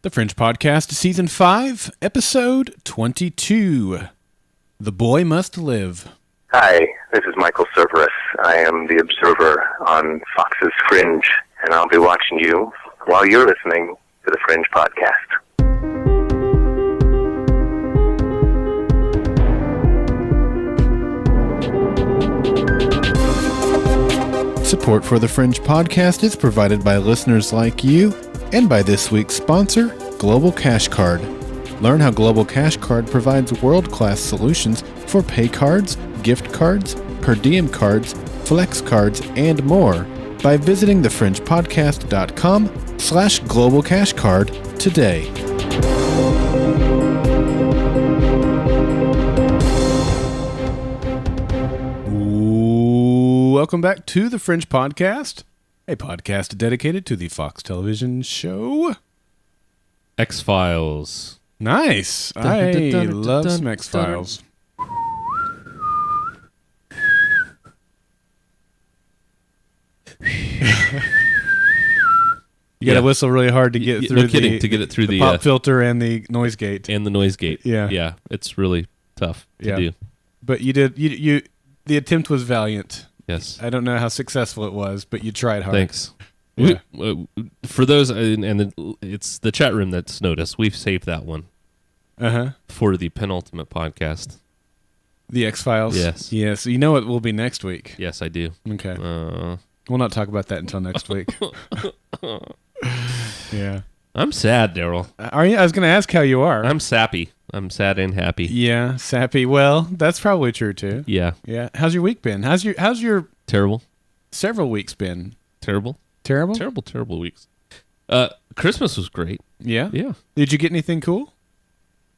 The Fringe Podcast, Season 5, Episode 22. The Boy Must Live. Hi, this is Michael Cerverus. I am the observer on Fox's Fringe, and I'll be watching you while you're listening to the Fringe Podcast. Support for the Fringe Podcast is provided by listeners like you and by this week's sponsor, Global Cash Card. Learn how Global Cash Card provides world-class solutions for pay cards, gift cards, per diem cards, flex cards, and more by visiting thefringepodcast.com/Global Cash Card today. Welcome back to the Fringe Podcast, a podcast dedicated to the Fox television show X-Files. Nice. I love some X-Files. You got to whistle really hard to get through the pop filter and the noise gate. Yeah, it's really tough to do. But you did. You the attempt was valiant. Yes. I don't know how successful it was, but you tried hard. Thanks. Yeah. For those, it's the chat room that's noticed. We've saved that one for the penultimate podcast. The X-Files? Yes. Yes. You know what will be next week? Yes, I do. Okay. We'll not talk about that until next week. Yeah. I'm sad, Daryl. Are you? I was going to ask how you are. I'm sappy. I'm sad and happy. Yeah, sappy. Well, that's probably true too. Yeah. Yeah. How's your week been? How's your terrible several weeks been? Terrible weeks. Christmas was great. Yeah. Yeah. Did you get anything cool?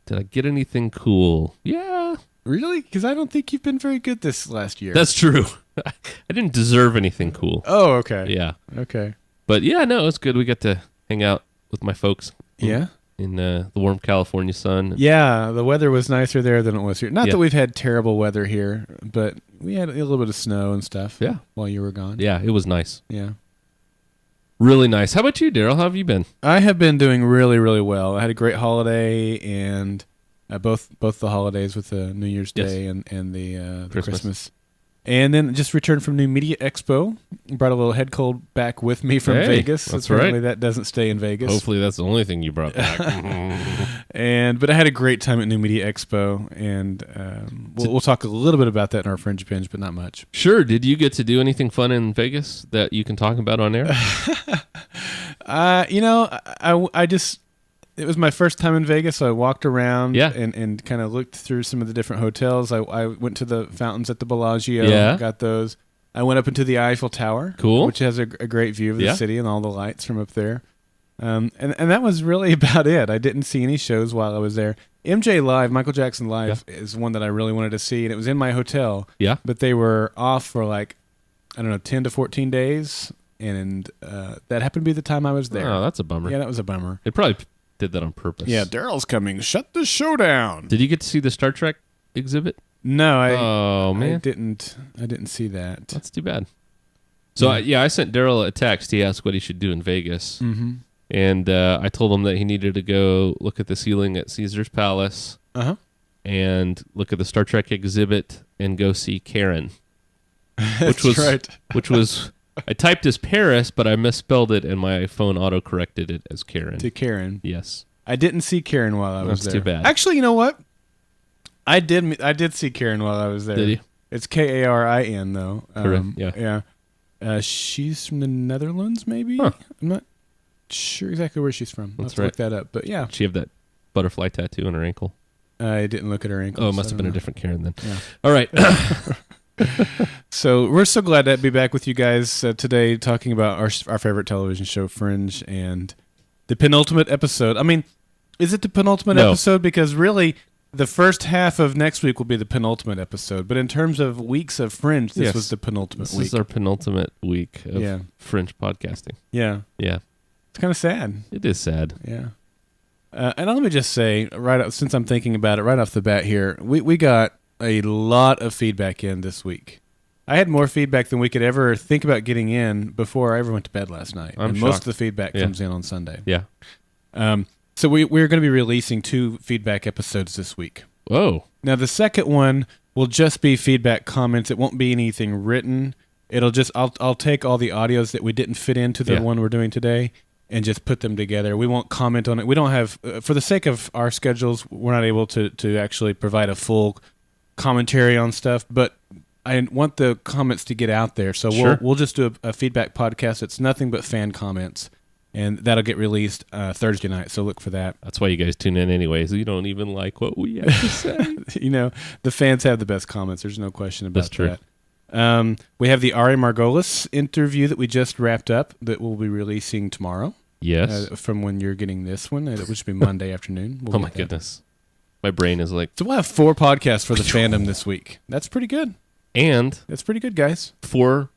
Did I get anything cool? Yeah. Really? Because I don't think you've been very good this last year. That's true. I didn't deserve anything cool. Oh, okay. Yeah. Okay. But yeah, no, it's good. We got to hang out with my folks. Yeah. In the warm California sun. Yeah, the weather was nicer there than it was here. Not that we've had terrible weather here, but we had a little bit of snow and stuff. Yeah. While you were gone. Yeah, it was nice. Yeah. Really nice. How about you, Daryl? How have you been? I have been doing really, really well. I had a great holiday, and both the holidays with the New Year's Day and the Christmas. And then just returned from new Media Expo. Brought a little head cold back with me from Vegas. That's Apparently right. That doesn't stay in Vegas. Hopefully that's the only thing you brought back. But I had a great time at New Media Expo, and we'll talk a little bit about that in our Fringe Binge, but not much. Sure. Did you get to do anything fun in Vegas that you can talk about on air? It was my first time in Vegas, so I walked around and kind of looked through some of the different hotels. I went to the fountains at the Bellagio, got those. I went up into the Eiffel Tower, which has a great view of the city and all the lights from up there. And that was really about it. I didn't see any shows while I was there. MJ Live, Michael Jackson Live, is one that I really wanted to see, and it was in my hotel. Yeah. But they were off for 10 to 14 days, and that happened to be the time I was there. Oh, that's a bummer. Yeah, that was a bummer. It probably did that on purpose. Yeah, Daryl's coming. Shut the show down. Did you get to see the Star Trek exhibit? No, I didn't see that. That's too bad. So I sent Daryl a text. He asked what he should do in Vegas, and I told him that he needed to go look at the ceiling at Caesar's Palace, and look at the Star Trek exhibit, and go see Karen, which was. I typed as Paris, but I misspelled it, and my phone auto-corrected it as Karen. To Karen. Yes. I didn't see Karen while I was there. That's too bad. Actually, you know what? I did see Karen while I was there. Did you? It's Karin, though. Correct. Yeah. She's from the Netherlands, maybe? Huh. I'm not sure exactly where she's from. Let's look that up. But yeah. Did she have that butterfly tattoo on her ankle? I didn't look at her ankle. Oh, it must have been a different Karen then. Yeah. All right. So we're so glad to be back with you guys today, talking about our favorite television show, Fringe, and the penultimate episode. I mean, is it the penultimate episode? Because really, the first half of next week will be the penultimate episode. But in terms of weeks of Fringe, this was the penultimate week. This is our penultimate week of Fringe podcasting. Yeah. Yeah. It's kind of sad. It is sad. Yeah. And let me just say, since I'm thinking about it right off the bat here, we got a lot of feedback in this week. I had more feedback than we could ever think about getting in before I ever went to bed last night. I'm and shocked. Most of the feedback comes in on Sunday. Yeah. So we're going to be releasing 2 feedback episodes this week. Oh. Now, the second one will just be feedback comments. It won't be anything written. It'll just I'll take all the audios that we didn't fit into the one we're doing today and just put them together. We won't comment on it. We don't have, for the sake of our schedules, we're not able to actually provide a full commentary on stuff, but I want the comments to get out there. So we'll just do a feedback podcast. It's nothing but fan comments, and that'll get released Thursday night. So look for that. That's why you guys tune in anyways. You don't even like what we have to say. The fans have the best comments. There's no question about That's true. that. We have the Ari Margolis interview that we just wrapped up that we'll be releasing tomorrow. Yes. From when you're getting this one, which will be Monday afternoon. Oh my goodness. My brain is like... So we'll have 4 podcasts for the fandom this week. That's pretty good. And... That's pretty good, guys. 4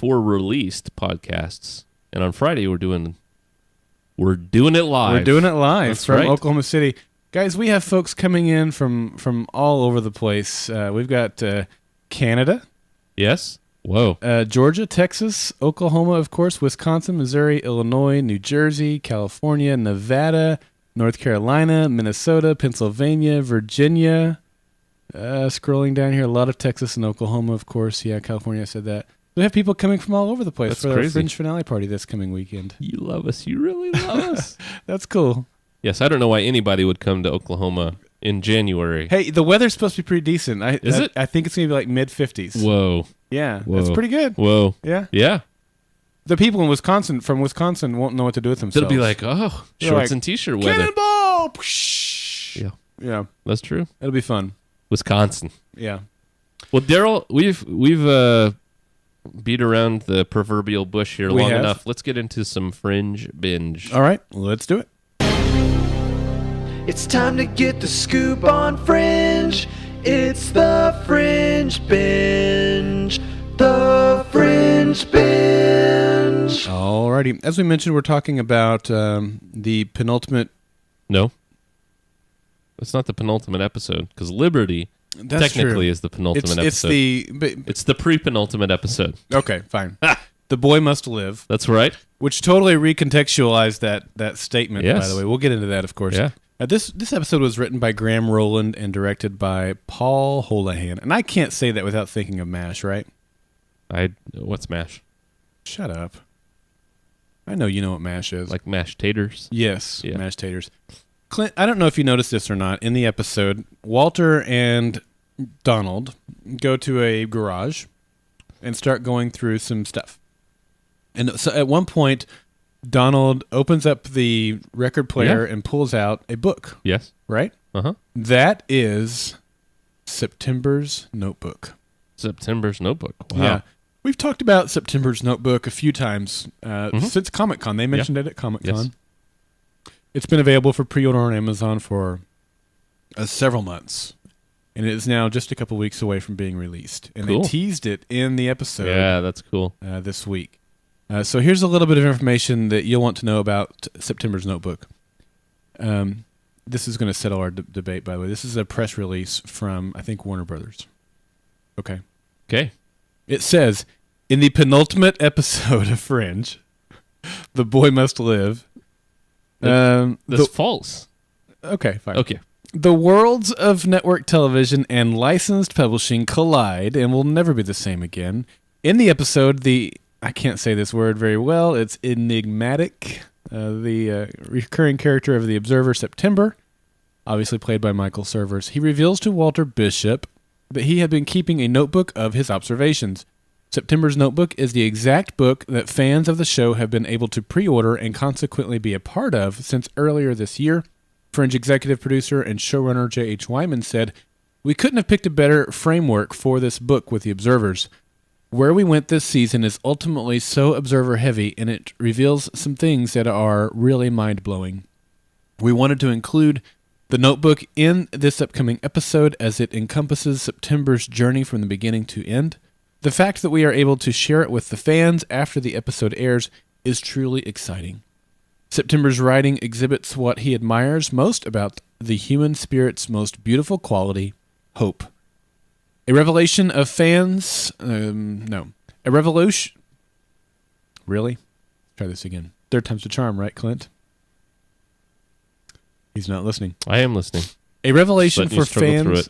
released podcasts. And on Friday, we're doing it live. We're doing it live That's from right. Oklahoma City. Guys, we have folks coming in from all over the place. We've got Canada. Yes. Whoa. Georgia, Texas, Oklahoma, of course, Wisconsin, Missouri, Illinois, New Jersey, California, Nevada, North Carolina, Minnesota, Pennsylvania, Virginia. Scrolling down here, a lot of Texas and Oklahoma, of course. Yeah, California, I said that. We have people coming from all over the place for the Fringe finale party this coming weekend. You love us. You really love us. That's cool. Yes, I don't know why anybody would come to Oklahoma in January. Hey, the weather's supposed to be pretty decent. Is it? I think it's going to be like mid-50s. Whoa. Yeah, Whoa. that's pretty good. Whoa. Yeah. Yeah. The people in Wisconsin, won't know what to do with themselves. They'll be like, oh, shorts and t-shirt weather. Cannonball! Yeah. Yeah. That's true. It'll be fun. Wisconsin. Yeah. Well, Daryl, we've beat around the proverbial bush here long enough. Let's get into some Fringe binge. All right, let's do it. It's time to get the scoop on Fringe. It's the Fringe binge. The Fringe binge. Alrighty. As we mentioned, we're talking about the penultimate. No. It's not the penultimate episode, because Liberty technically is the penultimate episode. It's the pre-penultimate episode. Okay, fine. The Boy Must Live. That's right. Which totally recontextualized that statement, Yes. by the way. We'll get into that, of course. Yeah. This episode was written by Graham Rowland and directed by Paul Holohan. And I can't say that without thinking of MASH, right? What's MASH? Shut up. I know you know what MASH is. Like mashed taters? Yes, Yeah. mashed taters. Clint, I don't know if you noticed this or not. In the episode, Walter and Donald go to a garage and start going through some stuff. And so at one point, Donald opens up the record player and pulls out a book. Yes. Right? Uh-huh. That is September's Notebook. September's Notebook. Wow. Yeah. We've talked about September's Notebook a few times since Comic-Con. They mentioned it at Comic-Con. Yes. It's been available for pre-order on Amazon for several months. And it is now just a couple weeks away from being released. And Cool. they teased it in the episode Yeah, that's cool. this week. So here's a little bit of information that you'll want to know about September's Notebook. This is going to settle our debate, by the way. This is a press release from, I think, Warner Brothers. Okay. Okay. It says, in the penultimate episode of Fringe, The Boy Must Live. That's false. Okay, fine. Okay. The worlds of network television and licensed publishing collide and will never be the same again. In the episode, I can't say this word very well. It's enigmatic. The recurring character of the Observer, September, obviously played by Michael Servers, he reveals to Walter Bishop that he had been keeping a notebook of his observations. September's Notebook is the exact book that fans of the show have been able to pre-order and consequently be a part of since earlier this year. Fringe executive producer and showrunner J.H. Wyman said, "We couldn't have picked a better framework for this book with the Observers. Where we went this season is ultimately so Observer-heavy, and it reveals some things that are really mind-blowing. We wanted to include the Notebook in this upcoming episode as it encompasses September's journey from the beginning to end. The fact that we are able to share it with the fans after the episode airs is truly exciting. September's writing exhibits what he admires most about the human spirit's most beautiful quality, hope. A revelation of fans... A revolution... Really? Try this again. Third time's the charm, right, Clint? He's not listening. I am listening. A revelation for fans.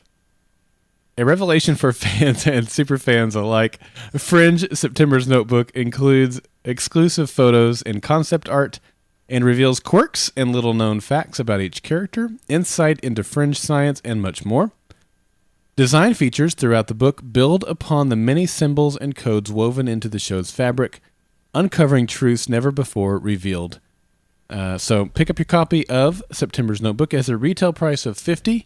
A revelation for fans and super fans alike. Fringe September's Notebook includes exclusive photos and concept art and reveals quirks and little-known facts about each character, insight into Fringe science, and much more. Design features throughout the book build upon the many symbols and codes woven into the show's fabric, uncovering truths never before revealed. So pick up your copy of September's Notebook as a retail price of $50,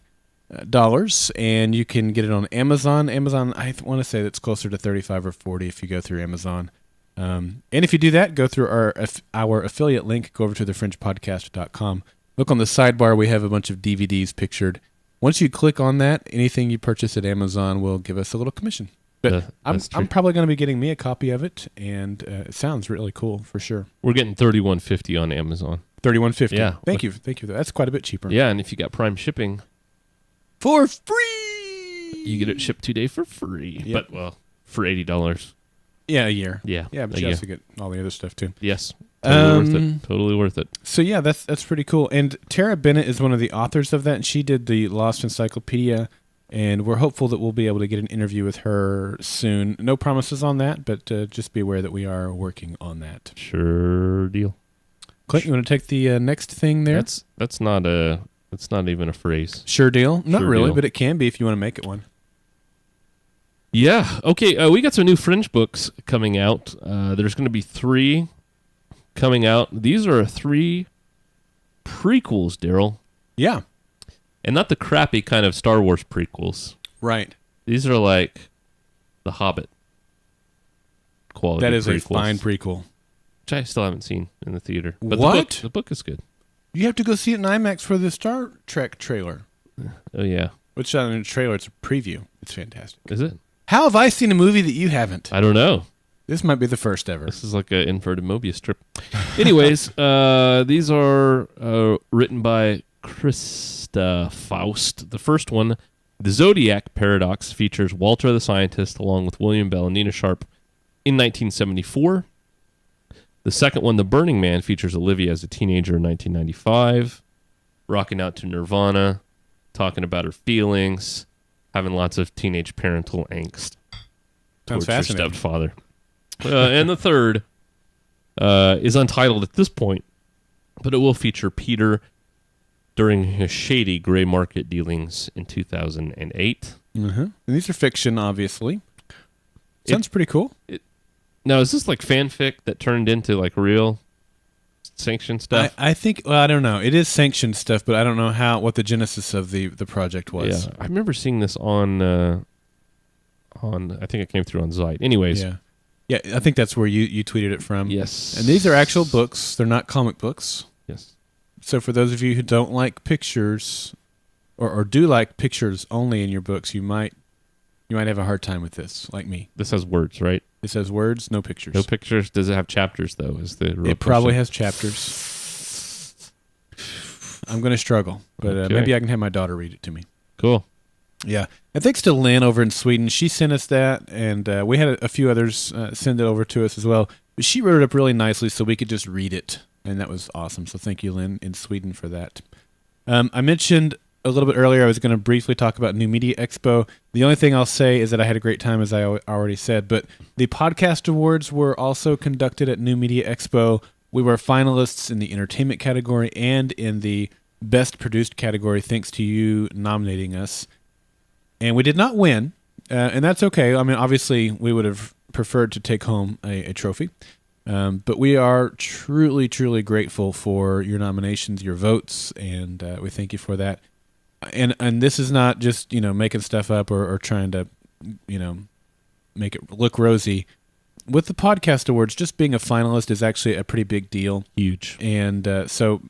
and you can get it on Amazon. Amazon, I want to say that's closer to $35 or $40 if you go through Amazon. And if you do that, go through our affiliate link, go over to thefringepodcast.com. Look on the sidebar, we have a bunch of DVDs pictured. Once you click on that, anything you purchase at Amazon will give us a little commission. But I'm probably going to be getting me a copy of it, and it sounds really cool for sure. We're getting $31.50 on Amazon. $31.50. Yeah. Thank you. That's quite a bit cheaper. Yeah, and if you got Prime shipping, for free, you get it shipped 2 days for free. Yep. But for $80. Yeah, a year. Yeah, but you also get all the other stuff too. Yes. Totally worth it. So yeah, that's pretty cool. And Tara Bennett is one of the authors of that, and she did the Lost Encyclopedia, and we're hopeful that we'll be able to get an interview with her soon. No promises on that, but just be aware that we are working on that. Sure deal. Clint, you want to take the next thing there? That's not even a phrase. Sure deal? Not sure really, deal. But it can be if you want to make it one. Yeah. Okay. We got some new Fringe books coming out. There's going to be 3 coming out. These are 3 prequels, Daryl. Yeah. And not the crappy kind of Star Wars prequels. Right. These are like The Hobbit quality. That is prequels, a fine prequel. which I still haven't seen in the theater. But what? The book is good. You have to go see it in IMAX for the Star Trek trailer. Oh, yeah. Which not in a trailer, it's a preview. It's fantastic. Is it? How have I seen a movie that you haven't? I don't know. This might be the first ever. This is like an inverted Mobius strip. Anyways, these are written by Krista Faust. The first one, The Zodiac Paradox, features Walter the Scientist along with William Bell and Nina Sharp in 1974. The second one, The Burning Man, features Olivia as a teenager in 1995, rocking out to Nirvana, talking about her feelings, having lots of teenage parental angst towards her stepfather. And the third is untitled at this point, but it will feature Peter during his shady gray market dealings in 2008. Mm-hmm. And these are fiction, obviously. Sounds pretty cool. Now, is this like fanfic that turned into like real sanctioned stuff? I think, well, I don't know. It is sanctioned stuff, but I don't know what the genesis of the project was. Yeah, I remember seeing this on I think it came through on Zeit. Anyways. Yeah, I think that's where you tweeted it from. Yes. And these are actual books. They're not comic books. Yes. So for those of you who don't like pictures or do like pictures only in your books, you might have a hard time with this, like me. This has words, right? This has words, no pictures. No pictures. Does it have chapters, though? It probably has chapters. I'm going to struggle, but maybe I can have my daughter read it to me. Cool. Yeah. And thanks to Lynn over in Sweden. She sent us that, and we had a few others send it over to us as well. But she wrote it up really nicely so we could just read it, and that was awesome. So thank you, Lynn, in Sweden for that. I mentioned a little bit earlier I was going to briefly talk about New Media Expo. The only thing I'll say is that I had a great time, as I already said, but the podcast awards were also conducted at New Media Expo. We were finalists in the entertainment category and in the best produced category, thanks to you nominating us. And we did not win, and that's okay. I mean, obviously, we would have preferred to take home a trophy. But we are truly, truly grateful for your nominations, your votes, and we thank you for that. And this is not just, making stuff up or trying to, make it look rosy. With the podcast awards, just being a finalist is actually a pretty big deal. Huge. And so,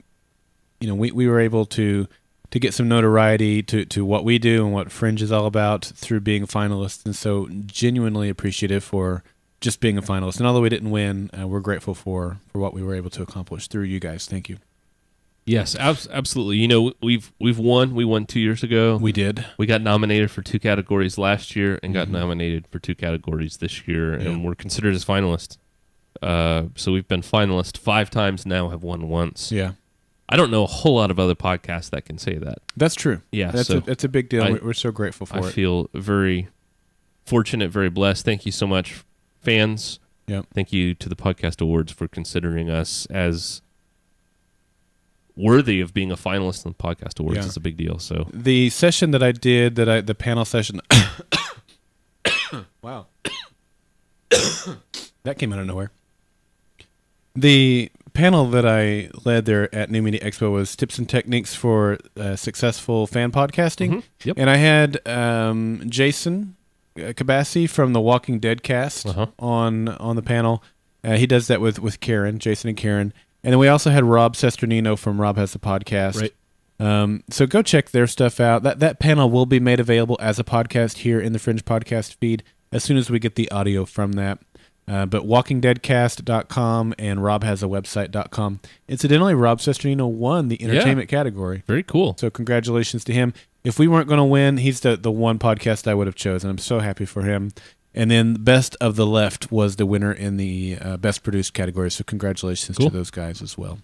we were able to get some notoriety to what we do and what Fringe is all about through being finalists. And so genuinely appreciative for just being a finalist. And although we didn't win, we're grateful for what we were able to accomplish through you guys. Thank you. Yes, absolutely. We've won. We won 2 years ago. We did. We got nominated for 2 categories last year and got nominated for 2 categories this year, and we're considered as finalists. So we've been finalists 5 times now, have won once. Yeah. I don't know a whole lot of other podcasts that can say that. That's true. Yeah, that's a big deal. We're so grateful for it. I feel very fortunate, very blessed. Thank you so much, fans. Yep. Thank you to the Podcast Awards for considering us as worthy of being a finalist in the Podcast Awards. It's a big deal. So the session that I did, the panel session. Wow, that came out of nowhere. The panel that I led there at New Media Expo was tips and techniques for successful fan podcasting. Mm-hmm. Yep. And I had Jason Kabassi from the Walking Dead cast on the panel. He does that with Karen, Jason and Karen. And then we also had Rob Sesternino from Rob Has the Podcast. Right. So go check their stuff out. That panel will be made available as a podcast here in the Fringe Podcast feed as soon as we get the audio from that. But walkingdeadcast.com and robhasawebsite.com. Incidentally, Rob Sesternino won the entertainment category. Very cool. So congratulations to him. If we weren't going to win, he's the one podcast I would have chosen. I'm so happy for him. And then Best of the Left was the winner in the Best Produced category. So congratulations to those guys as well.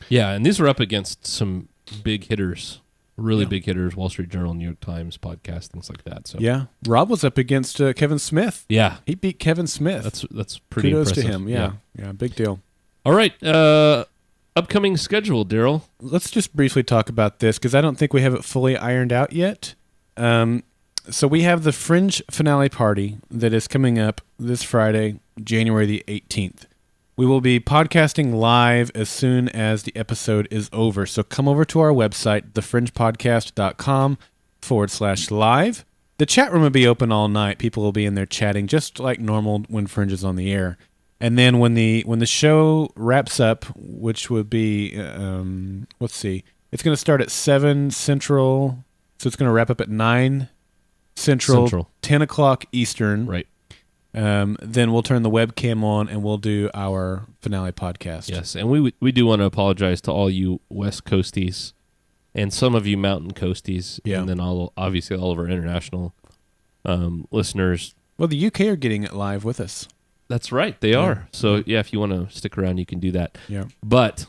Yeah, and these were up against some big hitters. Really big hitters, Wall Street Journal, New York Times, podcast, things like that. So yeah, Rob was up against Kevin Smith. Yeah, he beat Kevin Smith. That's pretty Kudos impressive. to him. Yeah, big deal. All right, upcoming schedule, Daryl. Let's just briefly talk about this because I don't think we have it fully ironed out yet. So we have the Fringe finale party that is coming up this Friday, January the 18th. We will be podcasting live as soon as the episode is over. So come over to our website, thefringepodcast.com/live. The chat room will be open all night. People will be in there chatting just like normal when Fringe is on the air. And then when the show wraps up, which would be, let's see, it's going to start at 7 Central. So it's going to wrap up at 9 Central. 10 o'clock Eastern. Right. Then we'll turn the webcam on and we'll do our finale podcast. Yes, and we do want to apologize to all you West Coasties and some of you Mountain Coasties, and then obviously all of our international listeners. Well, the UK are getting it live with us. That's right, they are. So yeah, if you want to stick around, you can do that. Yeah. But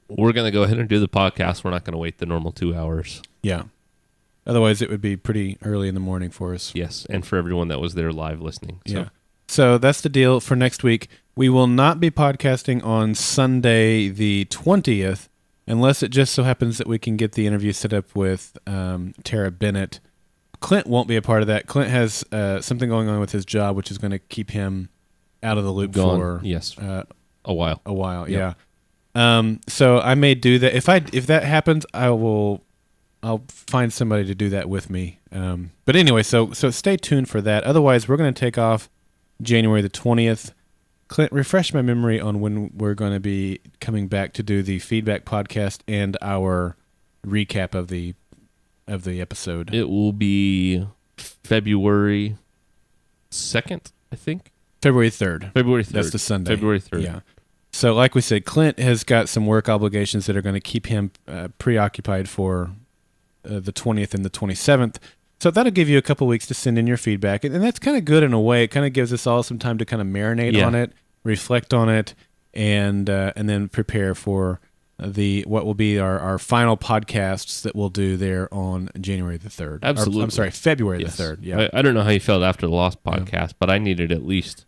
we're going to go ahead and do the podcast. We're not going to wait the normal 2 hours. Yeah. Otherwise, it would be pretty early in the morning for us. Yes, and for everyone that was there live listening. So. Yeah. So that's the deal for next week. We will not be podcasting on Sunday the 20th, unless it just so happens that we can get the interview set up with Tara Bennett. Clint won't be a part of that. Clint has something going on with his job, which is going to keep him out of the loop for a while. A while, yep. So I may do that. If that happens, I'll find somebody to do that with me. But anyway, so stay tuned for that. Otherwise, we're going to take off January the 20th. Clint, refresh my memory on when we're going to be coming back to do the feedback podcast and our recap of the episode. It will be February 2nd, I think. February 3rd. February 3rd. That's the Sunday. February 3rd. Yeah. So like we said, Clint has got some work obligations that are going to keep him preoccupied for the 20th and the 27th. So that'll give you a couple weeks to send in your feedback. And that's kind of good in a way. It kind of gives us all some time to kind of marinate on it, reflect on it, and then prepare for what will be our final podcasts that we'll do there on January the 3rd. Absolutely. I'm sorry, February the 3rd. Yeah. I don't know how you felt after the Lost podcast, but I needed at least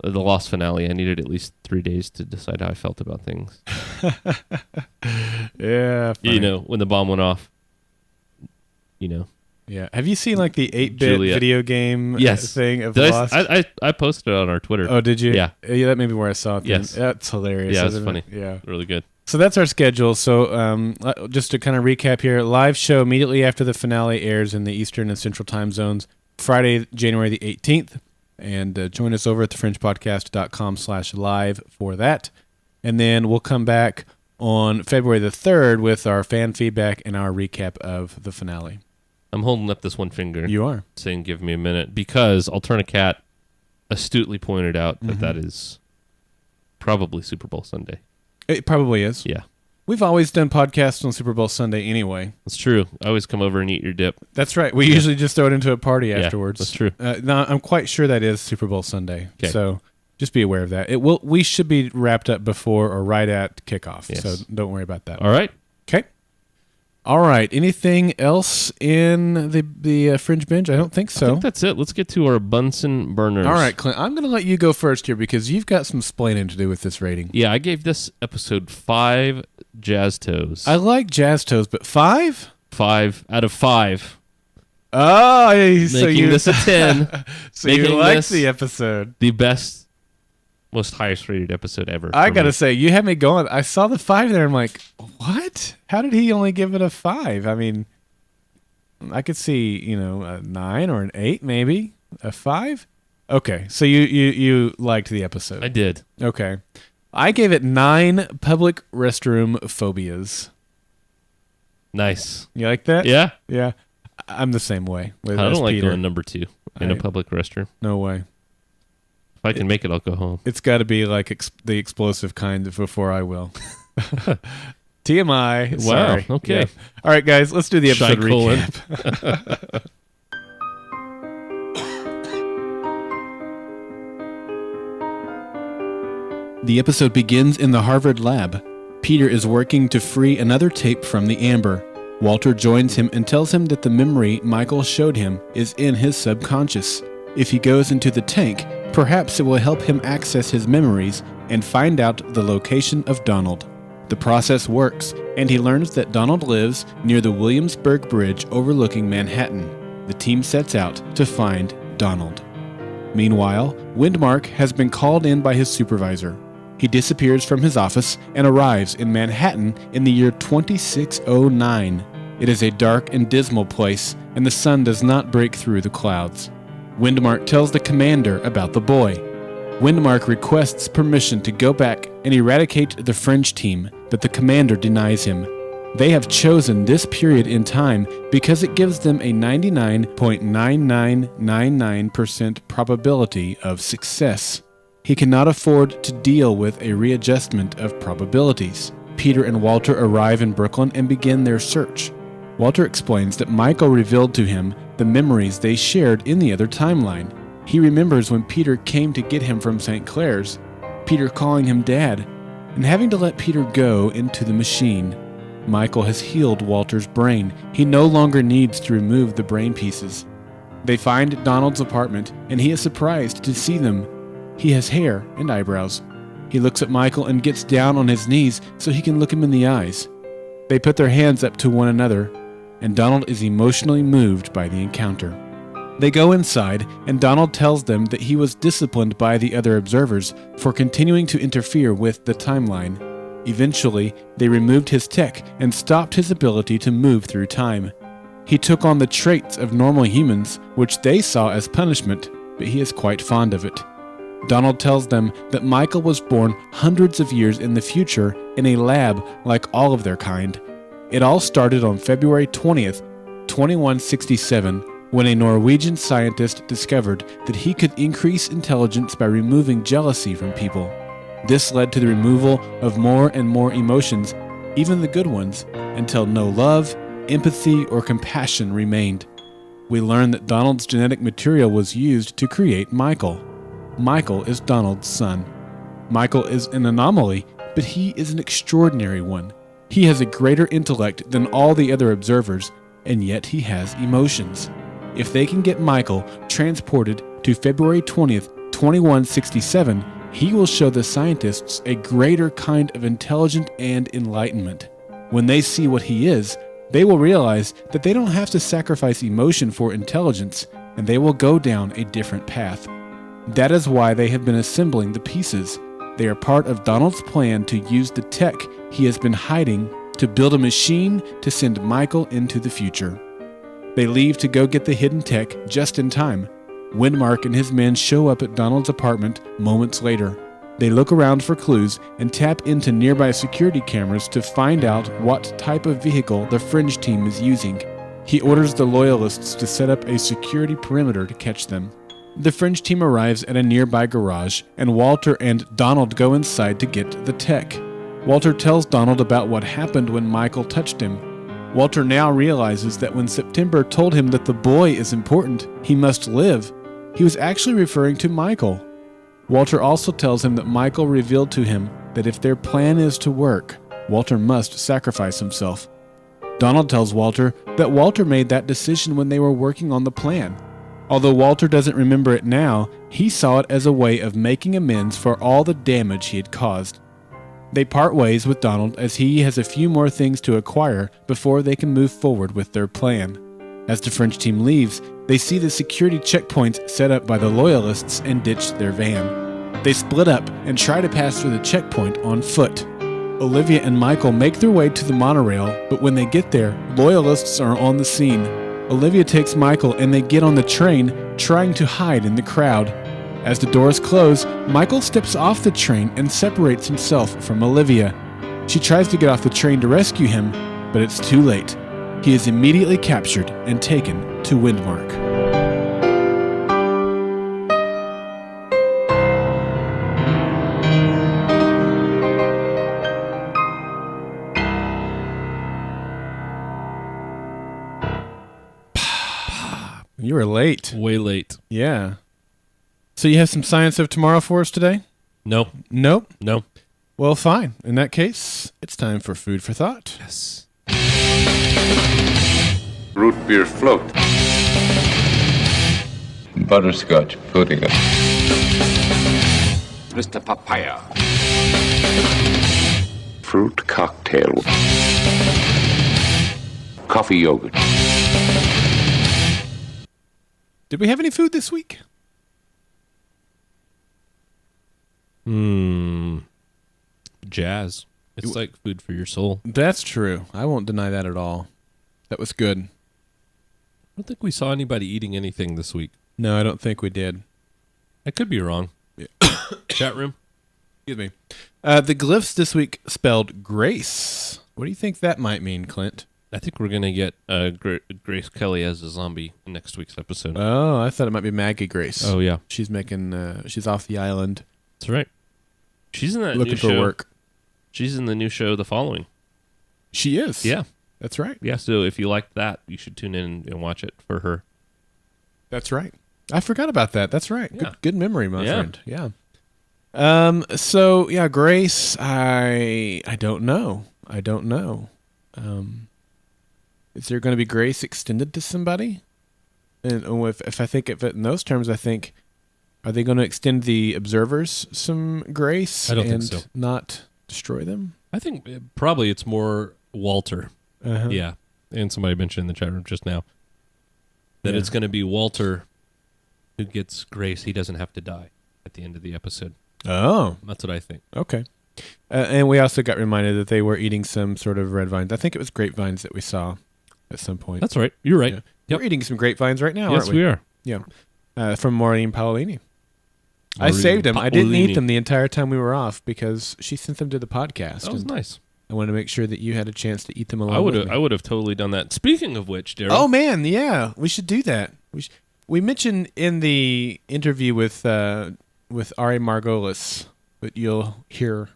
the Lost finale. I needed at least 3 days to decide how I felt about things. Yeah. Funny. You know, when the bomb went off. You know. Yeah. Have you seen like the 8-bit video game thing of Lost? I posted it on our Twitter. Oh, did you? Yeah. Yeah, that may be where I saw it. Yes. That's hilarious. Yeah, it's funny. Yeah. Really good. So that's our schedule. So just to kind of recap here, live show immediately after the finale airs in the Eastern and Central time zones, Friday, January the 18th. And join us over at thefringepodcast.com/live for that. And then we'll come back on February the 3rd with our fan feedback and our recap of the finale. I'm holding up this one finger. You are. Saying give me a minute because Alternacat astutely pointed out that that is probably Super Bowl Sunday. It probably is. Yeah. We've always done podcasts on Super Bowl Sunday anyway. That's true. I always come over and eat your dip. That's right. We usually just throw it into a party afterwards. That's true. No, I'm quite sure that is Super Bowl Sunday. Okay. So Just be aware of that. We should be wrapped up before or right at kickoff, so don't worry about that. All right. Okay. All right. Anything else in the Fringe Binge? I don't think so. I think that's it. Let's get to our Bunsen burners. All right, Clint. I'm going to let you go first here because you've got some splaining to do with this rating. Yeah, I gave this episode 5 jazz toes. I like jazz toes, but 5? 5 out of 5. Oh, so making this a 10. So you liked the episode. The best, most highest rated episode ever. I got to say, you had me going. I saw the 5 there. I'm like, what? How did he only give it a 5? I mean, I could see, a 9 or an 8 maybe. A 5? Okay, so you liked the episode. I did. Okay. I gave it 9 public restroom phobias. Nice. You like that? Yeah? Yeah. I'm the same way. I don't like going number 2 in a public restroom. No way. If I can make it, I'll go home. It's got to be like the explosive kind before I will. TMI. Wow. Sorry. Okay. Yeah. All right, guys. Let's do the episode recap. The episode begins in the Harvard lab. Peter is working to free another tape from the amber. Walter joins him and tells him that the memory Michael showed him is in his subconscious. If he goes into the tank, perhaps it will help him access his memories and find out the location of Donald. The process works, and he learns that Donald lives near the Williamsburg Bridge overlooking Manhattan. The team sets out to find Donald. Meanwhile, Windmark has been called in by his supervisor. He disappears from his office and arrives in Manhattan in the year 2609. It is a dark and dismal place, and the sun does not break through the clouds. Windmark tells the commander about the boy. Windmark requests permission to go back and eradicate the Fringe team, but the commander denies him. They have chosen this period in time because it gives them a 99.9999% probability of success. He cannot afford to deal with a readjustment of probabilities. Peter and Walter arrive in Brooklyn and begin their search. Walter explains that Michael revealed to him the memories they shared in the other timeline. He remembers when Peter came to get him from St. Clair's, Peter calling him Dad, and having to let Peter go into the machine. Michael has healed Walter's brain. He no longer needs to remove the brain pieces. They find Donald's apartment, and he is surprised to see them. He has hair and eyebrows. He looks at Michael and gets down on his knees so he can look him in the eyes. They put their hands up to one another, and Donald is emotionally moved by the encounter. They go inside, and Donald tells them that he was disciplined by the other observers for continuing to interfere with the timeline. Eventually, they removed his tech and stopped his ability to move through time. He took on the traits of normal humans, which they saw as punishment, but he is quite fond of it. Donald tells them that Michael was born hundreds of years in the future in a lab like all of their kind. It all started on February 20th, 2167, when a Norwegian scientist discovered that he could increase intelligence by removing jealousy from people. This led to the removal of more and more emotions, even the good ones, until no love, empathy, or compassion remained. We learn that Donald's genetic material was used to create Michael. Michael is Donald's son. Michael is an anomaly, but he is an extraordinary one. He has a greater intellect than all the other observers, and yet he has emotions. If they can get Michael transported to February 20th, 2167, he will show the scientists a greater kind of intelligence and enlightenment. When they see what he is, they will realize that they don't have to sacrifice emotion for intelligence, and they will go down a different path. That is why they have been assembling the pieces. They are part of Donald's plan to use the tech he has been hiding to build a machine to send Michael into the future. They leave to go get the hidden tech just in time. Windmark and his men show up at Donald's apartment moments later. They look around for clues and tap into nearby security cameras to find out what type of vehicle the Fringe team is using. He orders the Loyalists to set up a security perimeter to catch them. The Fringe team arrives at a nearby garage, and Walter and Donald go inside to get the tech. Walter tells Donald about what happened when Michael touched him. Walter now realizes that when September told him that the boy is important, he must live, he was actually referring to Michael. Walter also tells him that Michael revealed to him that if their plan is to work, Walter must sacrifice himself. Donald tells Walter that Walter made that decision when they were working on the plan. Although Walter doesn't remember it now, he saw it as a way of making amends for all the damage he had caused. They part ways with Donald as he has a few more things to acquire before they can move forward with their plan. As the Fringe team leaves, they see the security checkpoints set up by the Loyalists and ditch their van. They split up and try to pass through the checkpoint on foot. Olivia and Michael make their way to the monorail, but when they get there, Loyalists are on the scene. Olivia takes Michael and they get on the train, trying to hide in the crowd. As the doors close, Michael steps off the train and separates himself from Olivia. She tries to get off the train to rescue him, but it's too late. He is immediately captured and taken to Windmark. You were late. Way late. Yeah. So you have some science of tomorrow for us today? No. Nope. No. Well, fine. In that case, it's time for food for thought. Yes. Root beer float. Butterscotch pudding. Mr. Papaya. Fruit cocktail. Coffee yogurt. Did we have any food this week? Jazz. It's like food for your soul. That's true. I won't deny that at all. That was good. I don't think we saw anybody eating anything this week. No, I don't think we did. I could be wrong. Yeah. Chat room. Excuse me. The glyphs this week spelled Grace. What do you think that might mean, Clint? I think we're going to get Grace Kelly as a zombie in next week's episode. Oh, I thought it might be Maggie Grace. Oh, yeah. She's making, she's off the island. That's right. She's in that looking new for show. Work. She's in the new show, The Following. She is. Yeah. That's right. Yeah, so if you like that, you should tune in and watch it for her. That's right. I forgot about that. That's right. Yeah. Good memory, my friend. Yeah. So yeah, Grace, I don't know. Is there going to be grace extended to somebody? And if I think of it in those terms, I think, are they going to extend the observers some grace? I don't think so. Not destroy them? I think probably it's more Walter. Uh-huh. Yeah. And somebody mentioned in the chat room just now that it's going to be Walter who gets grace. He doesn't have to die at the end of the episode. Oh. That's what I think. Okay. And we also got reminded that they were eating some sort of red vines. I think it was grapevines that we saw at some point. That's right. You're right. Yeah. Yep. We're eating some grapevines right now, yes, aren't we? we are. Yeah. From Maureen Paolini. I saved them. I didn't eat them the entire time we were off because she sent them to the podcast. That was nice. I wanted to make sure that you had a chance to eat them along with me. I would have totally done that. Speaking of which, Daryl. Oh, man, yeah. We should do that. We mentioned in the interview with Ari Margolis, that you'll hear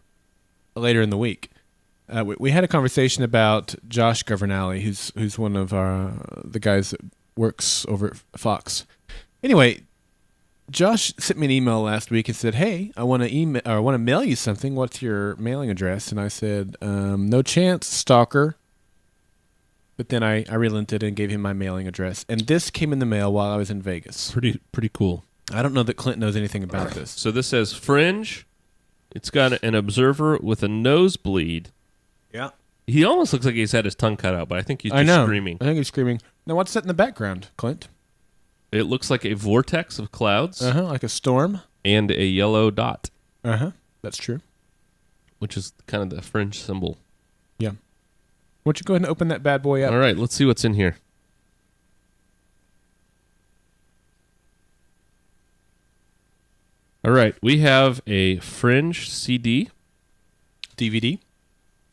later in the week, we had a conversation about Josh Governale, who's one of the guys that works over at Fox. Anyway, Josh sent me an email last week and said, "Hey, I want to mail you something. What's your mailing address?" And I said, "No chance, stalker." But then I relented and gave him my mailing address, and this came in the mail while I was in Vegas. Pretty cool. I don't know that Clint knows anything about this. So this says Fringe. It's got an observer with a nosebleed. Yeah. He almost looks like he's had his tongue cut out, but I think he's just screaming. I think he's screaming. Now, what's that in the background, Clint? It looks like a vortex of clouds. Like a storm. And a yellow dot. That's true. Which is kind of the Fringe symbol. Yeah. Why don't you go ahead and open that bad boy up? All right, let's see what's in here. All right, we have a Fringe CD. DVD.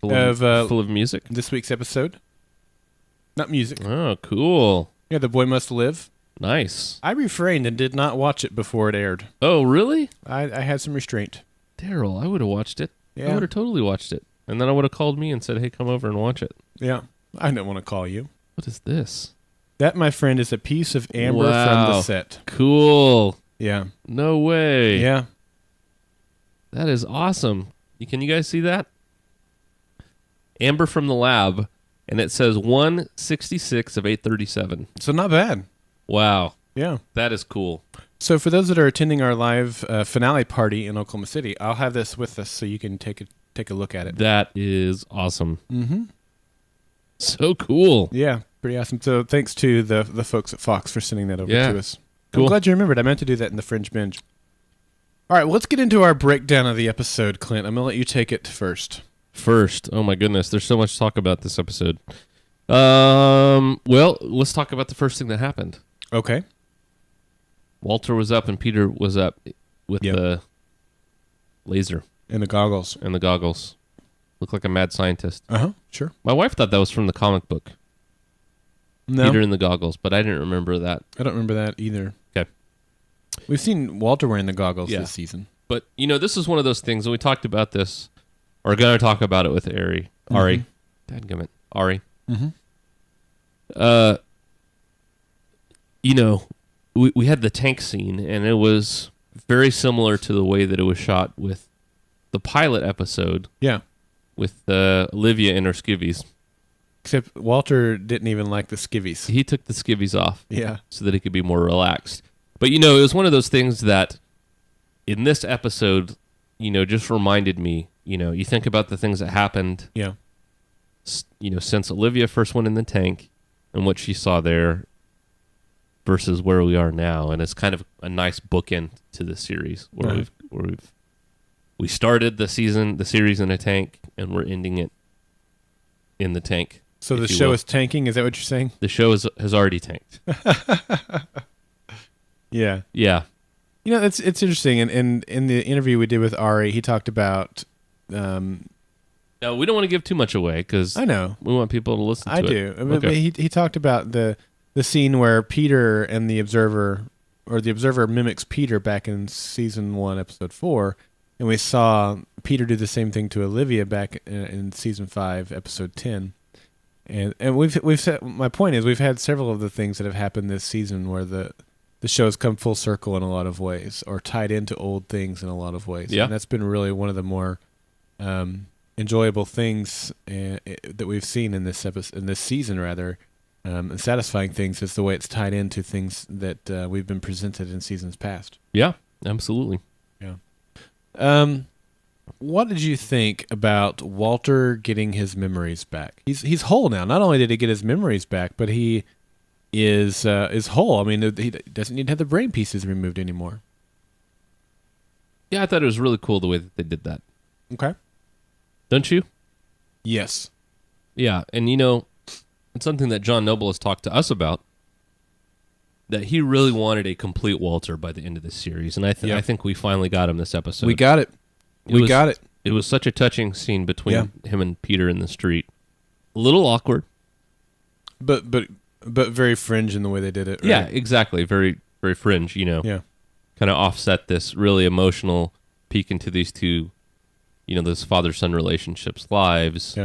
Full of music. This week's episode. Not music. Oh, cool. Yeah, The Boy Must Live. Nice. I refrained and did not watch it before it aired. Oh, really? I had some restraint. Daryl, I would have watched it. Yeah. I would have totally watched it. And then I would have called me and said, hey, come over and watch it. Yeah. I don't want to call you. What is this? That, my friend, is a piece of amber from the set. Cool. Yeah. No way. Yeah. That is awesome. Can you guys see that? Amber from the lab, and it says 166 of 837. So not bad. Wow. Yeah. That is cool. So for those that are attending our live finale party in Oklahoma City, I'll have this with us so you can take a look at it. That is awesome. Mm-hmm. So cool. Yeah, pretty awesome. So thanks to the folks at Fox for sending that over to us. Cool. I'm glad you remembered. I meant to do that in the Fringe Binge. All right, well, let's get into our breakdown of the episode, Clint. I'm going to let you take it first. Oh my goodness. There's so much to talk about this episode. Well, let's talk about the first thing that happened. Okay. Walter was up and Peter was up with the laser. And the goggles. Looked like a mad scientist. Uh-huh, sure. My wife thought that was from the comic book. No. Peter in the goggles, but I didn't remember that. I don't remember that either. Okay. We've seen Walter wearing the goggles this season. But, this is one of those things, and we talked about this, or going to talk about it with Ari. Dadgummit. Ari. Mm-hmm. We had the tank scene, and it was very similar to the way that it was shot with the pilot episode. Yeah. With Olivia and her skivvies. Except Walter didn't even like the skivvies. He took the skivvies off. Yeah. So that he could be more relaxed. But, it was one of those things that in this episode, just reminded me, you think about the things that happened. Yeah. Since Olivia first went in the tank and what she saw there versus where we are now. And it's kind of a nice bookend to the series where we started the series in a tank, and we're ending it in the tank. So the show is tanking? Is that what you're saying? The show has already tanked. Yeah. Yeah. It's interesting. And in the interview we did with Ari, he talked about... no, we don't want to give too much away because I know we want people to listen to it. I do. Okay. But he talked about the scene where Peter and the Observer, or the Observer mimics Peter back in season 1, episode 4, and we saw Peter do the same thing to Olivia back in season 5, episode 10. And we've said, my point is, we've had several of the things that have happened this season where the show's come full circle in a lot of ways, or tied into old things in a lot of ways. Yeah. And that's been really one of the more enjoyable things that we've seen in this episode, in this season, rather, and satisfying things is the way it's tied into things that we've been presented in seasons past. Yeah, absolutely. Yeah. What did you think about Walter getting his memories back? He's whole now. Not only did he get his memories back, but he is whole. I mean, he doesn't need to have the brain pieces removed anymore. Yeah, I thought it was really cool the way that they did that. Okay. Don't you? Yes. Yeah, and it's something that John Noble has talked to us about, that he really wanted a complete Walter by the end of this series, and I think we finally got him this episode. We got it. It was such a touching scene between him and Peter in the street. A little awkward. But very Fringe in the way they did it, right? Yeah, exactly. Very, very Fringe, Yeah. Kind of offset this really emotional peek into these two, this father-son relationship's lives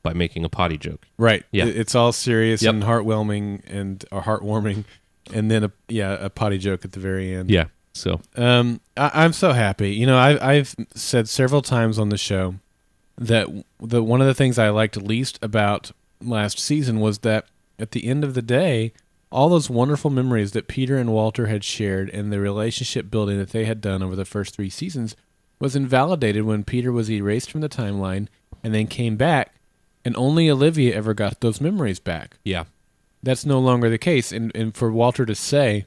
by making a potty joke. Right. Yeah. It's all serious and heartwarming, and then a potty joke at the very end. Yeah. So I'm so happy. I've said several times on the show that one of the things I liked least about last season was that at the end of the day, all those wonderful memories that Peter and Walter had shared and the relationship building that they had done over the first 3 seasons was invalidated when Peter was erased from the timeline and then came back, and only Olivia ever got those memories back. Yeah. That's no longer the case. And for Walter to say,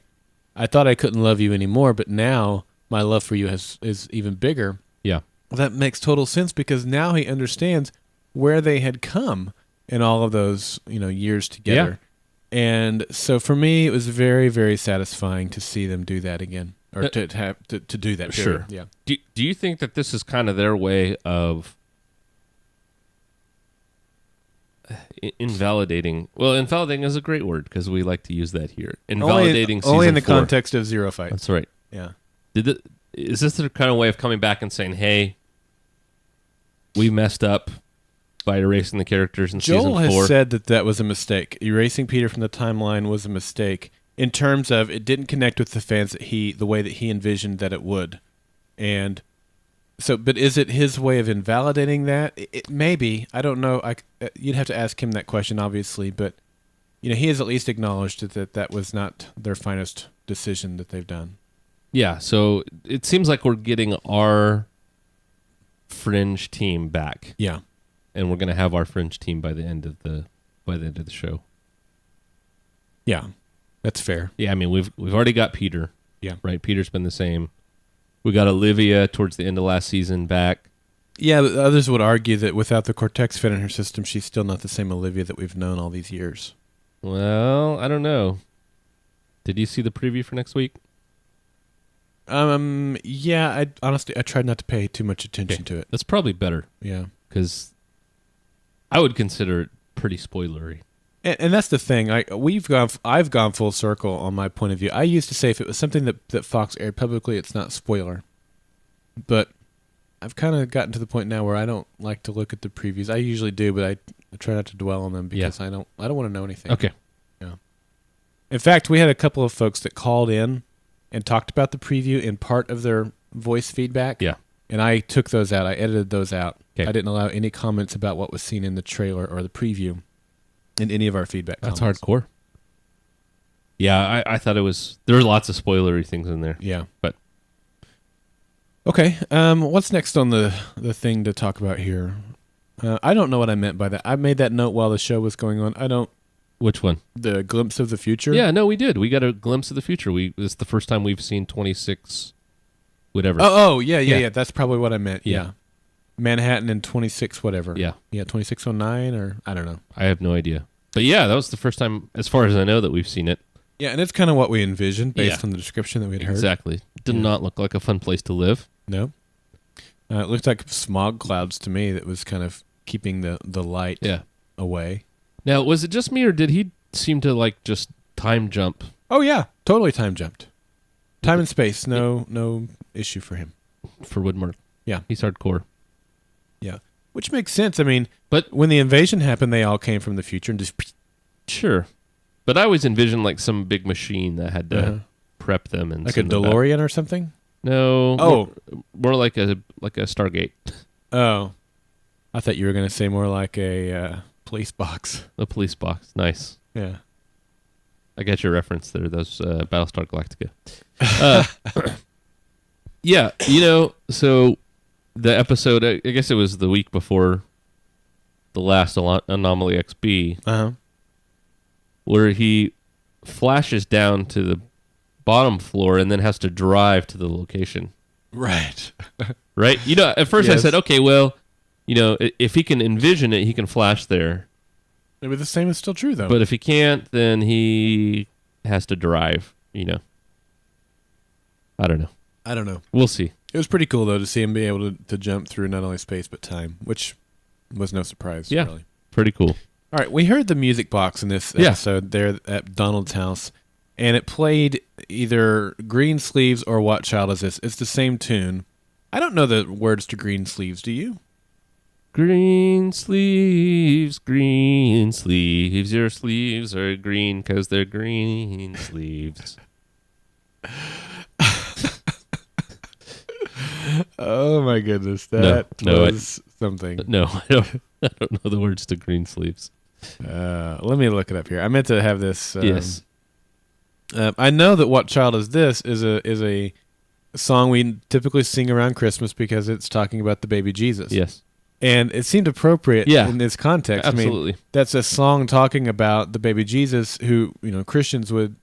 I thought I couldn't love you anymore, but now my love for you is even bigger. Yeah. That makes total sense, because now he understands where they had come in all of those, years together. Yeah. And so for me, it was very, very satisfying to see them do that again, or to do that. Period. Sure. Yeah. Do you think that this is kind of their way of invalidating? Well, invalidating is a great word because we like to use that here. Invalidating only in the 4. context of Zero Fight. That's right. Yeah. Is this their kind of way of coming back and saying, "Hey, we messed up by erasing the characters in season 4"? Joel has said that was a mistake. Erasing Peter from the timeline was a mistake in terms of it didn't connect with the fans the way that he envisioned that it would, and But is it his way of invalidating that? Maybe. I don't know. You'd have to ask him that question, obviously. But, he has at least acknowledged that was not their finest decision that they've done. Yeah, so it seems like we're getting our Fringe team back. Yeah. And we're going to have our Fringe team by the end of the show. Yeah. That's fair. Yeah, I mean, we've already got Peter. Yeah. Right? Peter's been the same. We got Olivia towards the end of last season back. Yeah, but others would argue that without the Cortex fit in her system, she's still not the same Olivia that we've known all these years. Well, I don't know. Did you see the preview for next week? Yeah, I tried not to pay too much attention to it. That's probably better. Yeah. Because I would consider it pretty spoilery. And that's the thing. I've gone full circle on my point of view. I used to say if it was something that Fox aired publicly, it's not spoiler. But I've kind of gotten to the point now where I don't like to look at the previews. I usually do, but I try not to dwell on them because I don't want to know anything. Okay. Yeah. In fact, we had a couple of folks that called in and talked about the preview in part of their voice feedback. Yeah. And I took those out. I edited those out. Okay. I didn't allow any comments about what was seen in the trailer or the preview in any of our feedback comments. That's hardcore. Yeah, I thought it was... There were lots of spoilery things in there. Yeah. But... Okay. What's next on the thing to talk about here? I don't know what I meant by that. I made that note while the show was going on. I don't... Which one? The glimpse of the future? Yeah, no, we did. We got a glimpse of the future. It's the first time we've seen 26... Whatever. Oh, yeah. That's probably what I meant. Yeah. Manhattan and 26 whatever. Yeah. Yeah, 2609 or I don't know. I have no idea. But yeah, that was the first time, as far as I know, that we've seen it. Yeah, and it's kind of what we envisioned based on the description that we'd heard. Exactly. Did not look like a fun place to live. No. It looked like smog clouds to me that was kind of keeping the light away. Now, was it just me or did he seem to just time jump? Oh, yeah. Totally time jumped. Time and space, no issue for him. For Woodmark. Yeah. He's hardcore. Yeah. Which makes sense. I mean, but when the invasion happened, they all came from the future and just... Sure. But I always envisioned some big machine that had to prep them and like a DeLorean or something? No. Oh. More like a Stargate. Oh. I thought you were going to say more like a police box. A police box. Nice. Yeah. I got your reference there. Those Battlestar Galactica. Yeah, so the episode, I guess it was the week before the last Anomaly XB, where he flashes down to the bottom floor and then has to drive to the location. Right. Right? At first I said, okay, well, if he can envision it, he can flash there. Maybe the same is still true, though. But if he can't, then he has to drive, I don't know. We'll see. It was pretty cool, though, to see him be able to jump through not only space but time, which was no surprise, really. Pretty cool. All right, we heard the music box in this episode there at Donald's house, and it played either Green Sleeves or What Child Is This? It's the same tune. I don't know the words to Green Sleeves, do you? Green sleeves, your sleeves are green because they're green sleeves. Oh my goodness, that was something. No, I don't know the words to Green Sleeves. Let me look it up here. I meant to have this. Yes. I know that What Child Is This is a song we typically sing around Christmas because it's talking about the baby Jesus. Yes. And it seemed appropriate in this context. Absolutely. I mean, that's a song talking about the baby Jesus who, Christians would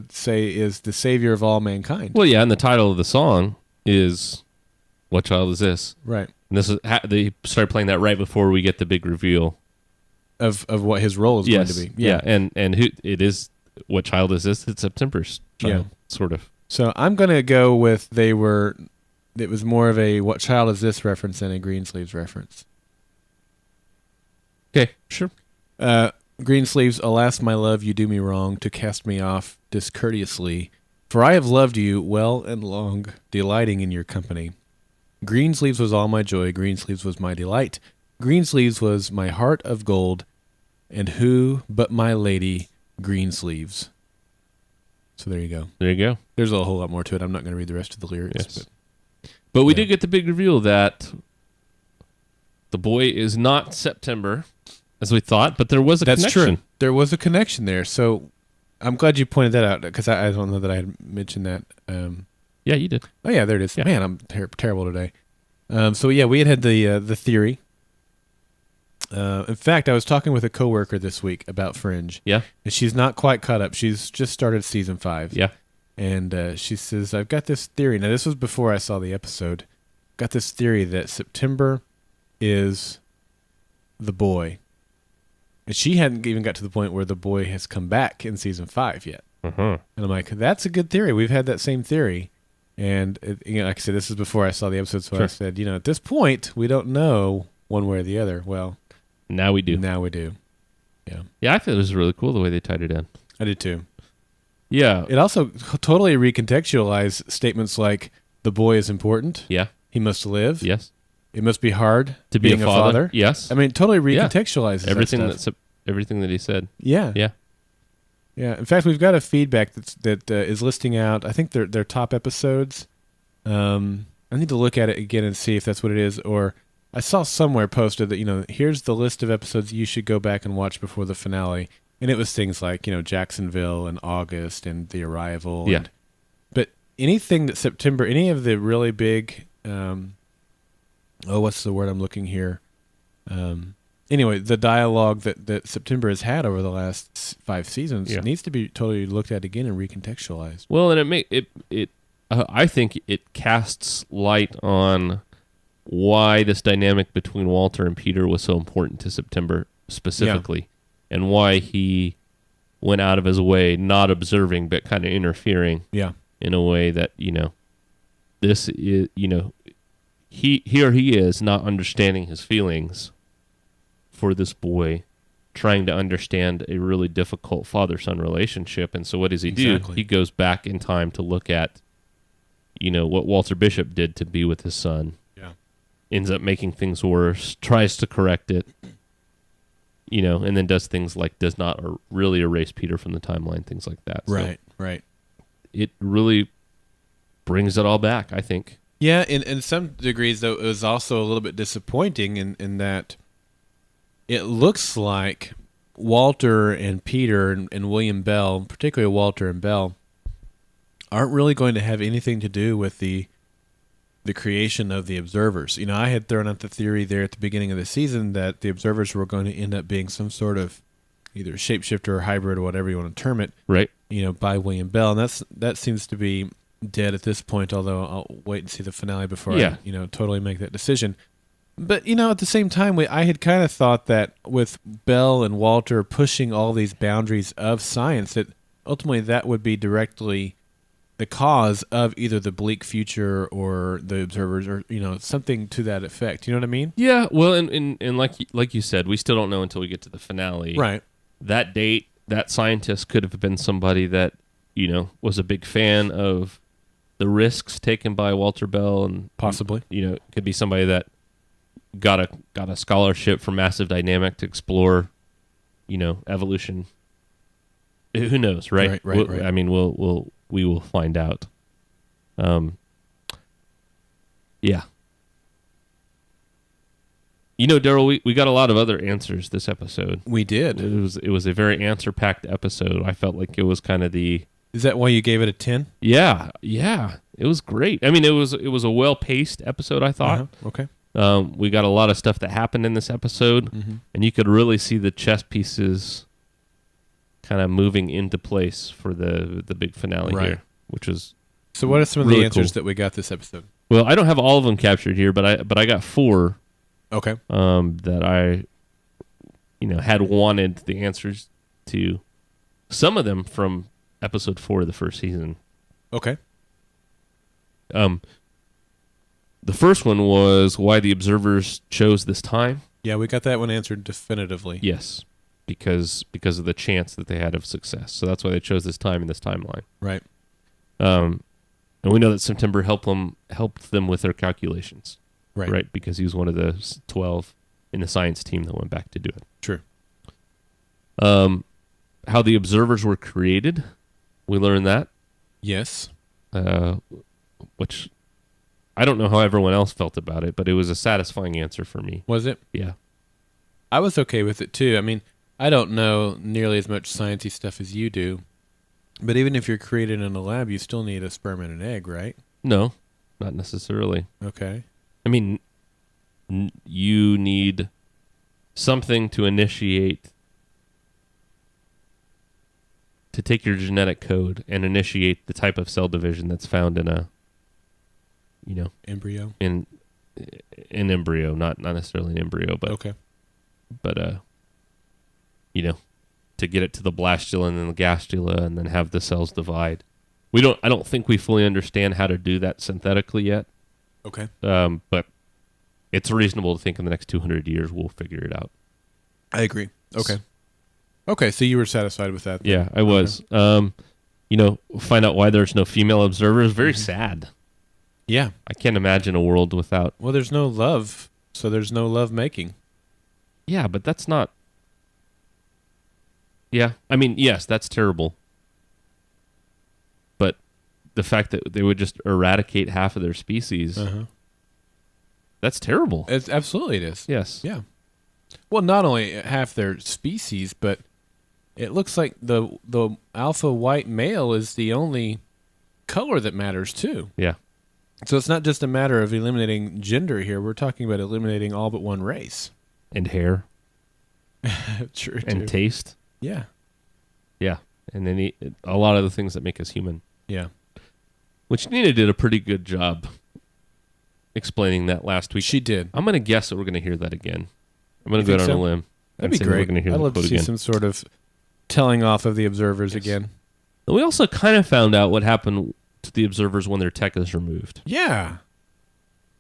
say is the savior of all mankind. Well, yeah, and the title of the song is What Child Is This? Right. And this is they started playing that right before we get the big reveal of what his role is going to be. Yeah, and who it is, What Child Is This? It's September's child, sort of. So I'm going to go with it was more of a What Child Is This reference than a Greensleeves reference. Okay, sure. Greensleeves, alas, my love, you do me wrong to cast me off discourteously, for I have loved you well and long, delighting in your company. Greensleeves was all my joy, Greensleeves was my delight, Greensleeves was my heart of gold, and who but my lady Greensleeves? So there you go. There you go. There's a whole lot more to it. I'm not going to read the rest of the lyrics. Yes. But we did get the big reveal that the boy is not September, as we thought, but there was a connection. That's true. There was a connection there. So I'm glad you pointed that out, because I don't know that I had mentioned that. Yeah, you did. Oh, yeah, there it is. Yeah. Man, I'm terrible today. So, yeah, we had the theory. In fact, I was talking with a coworker this week about Fringe. Yeah. And she's not quite caught up. She's just started season 5. Yeah. And she says, I've got this theory. Now, this was before I saw the episode. Got this theory that September is the boy. And she hadn't even got to the point where the boy has come back in season 5 yet. Uh-huh. And I'm like, that's a good theory. We've had that same theory. And, like I said, this is before I saw the episode, so I said, at this point, we don't know one way or the other. Well, now we do. Now we do. Yeah. Yeah, I thought it was really cool the way they tied it in. I did too. Yeah. It also totally recontextualized statements like, the boy is important. Yeah. He must live. Yes. It must be hard to be a father. Yes. I mean, totally recontextualizes everything that stuff. Everything that he said. Yeah. Yeah. Yeah. In fact, we've got a feedback that is listing out, I think their top episodes. I need to look at it again and see if that's what it is. Or I saw somewhere posted that, here's the list of episodes you should go back and watch before the finale. And it was things like, Jacksonville and August and The Arrival. Yeah. But anything that September, any of the really big, what's the word I'm looking here? Anyway, the dialogue that September has had over the last 5 seasons needs to be totally looked at again and recontextualized. Well, and I think it casts light on why this dynamic between Walter and Peter was so important to September specifically, and why he went out of his way, not observing but kind of interfering. Yeah. In a way that this is he is not understanding his feelings for this boy, trying to understand a really difficult father-son relationship. And so what does he do? He goes back in time to look at, what Walter Bishop did to be with his son. Yeah. Ends up making things worse, tries to correct it, and then does things like does not really erase Peter from the timeline, things like that. Right, right. It really brings it all back, I think. Yeah, in some degrees, though, it was also a little bit disappointing in that it looks like Walter and Peter and William Bell, particularly Walter and Bell, aren't really going to have anything to do with the creation of the Observers. I had thrown out the theory there at the beginning of the season that the Observers were going to end up being some sort of either shapeshifter or hybrid or whatever you want to term it. Right. By William Bell. And that seems to be dead at this point, although I'll wait and see the finale before I totally make that decision. But, at the same time, I had kind of thought that with Bell and Walter pushing all these boundaries of science, that ultimately that would be directly the cause of either the bleak future or the Observers or, something to that effect. You know what I mean? Yeah, well, and like you said, we still don't know until we get to the finale. Right. That date, that scientist could have been somebody that, was a big fan of the risks taken by Walter Bell, and possibly, could be somebody that got a scholarship from Massive Dynamic to explore, evolution. Who knows, right? Right. I mean, we will find out. Yeah. Daryl, we got a lot of other answers this episode. We did. It was a very answer-packed episode. I felt like it was kind of the... Is that why you gave it a 10? Yeah. It was great. I mean, it was a well-paced episode, I thought. Okay. We got a lot of stuff that happened in this episode, and you could really see the chess pieces kind of moving into place for the big finale here, which is So what are some of really the answers cool. that we got this episode? Well, I don't have all of them captured here, but I got 4. Okay. That I had wanted the answers to. Some of them from episode 4 of the first season. Okay. The first one was why the Observers chose this time. Yeah, we got that one answered definitively. Yes, because of the chance that they had of success. So that's why they chose this time in this timeline. Right. And we know that September helped them with their calculations. Right, because he was one of the 12 in the science team that went back to do it. True. How the Observers were created, we learned that. Yes. Which I don't know how everyone else felt about it, but it was a satisfying answer for me. Was it? Yeah. I was okay with it too. I mean, I don't know nearly as much sciencey stuff as you do, but even if you're created in a lab, you still need a sperm and an egg, right? No, not necessarily. Okay. I mean, you need something to initiate, to take your genetic code and initiate the type of cell division that's found in a, embryo. In embryo, not necessarily an embryo, but okay. But to get it to the blastula and then the gastrula and then have the cells divide. I don't think we fully understand how to do that synthetically yet. Okay. But it's reasonable to think in the next 200 years we'll figure it out. I agree. Okay. Okay, so you were satisfied with that then. Yeah, I was. Okay. Find out why there's no female observers. Very sad. Yeah. I can't imagine a world without... Well, there's no love, so there's no love making. Yeah, but that's not... Yeah, I mean, yes, that's terrible. But the fact that they would just eradicate half of their species, that's terrible. Absolutely it is. Yes. Yeah. Well, not only half their species, but it looks like the alpha white male is the only color that matters too. Yeah. So it's not just a matter of eliminating gender here. We're talking about eliminating all but one race. And hair. True. And taste. Yeah. Yeah. And then a lot of the things that make us human. Yeah. Which Nina did a pretty good job explaining that last week. She did. I'm going to guess that we're going to hear that again. I'm going to go out on a limb. That'd be great. I'd love to see some sort of telling off of the observers again. And we also kind of found out what happened to the observers when their tech is removed. Yeah.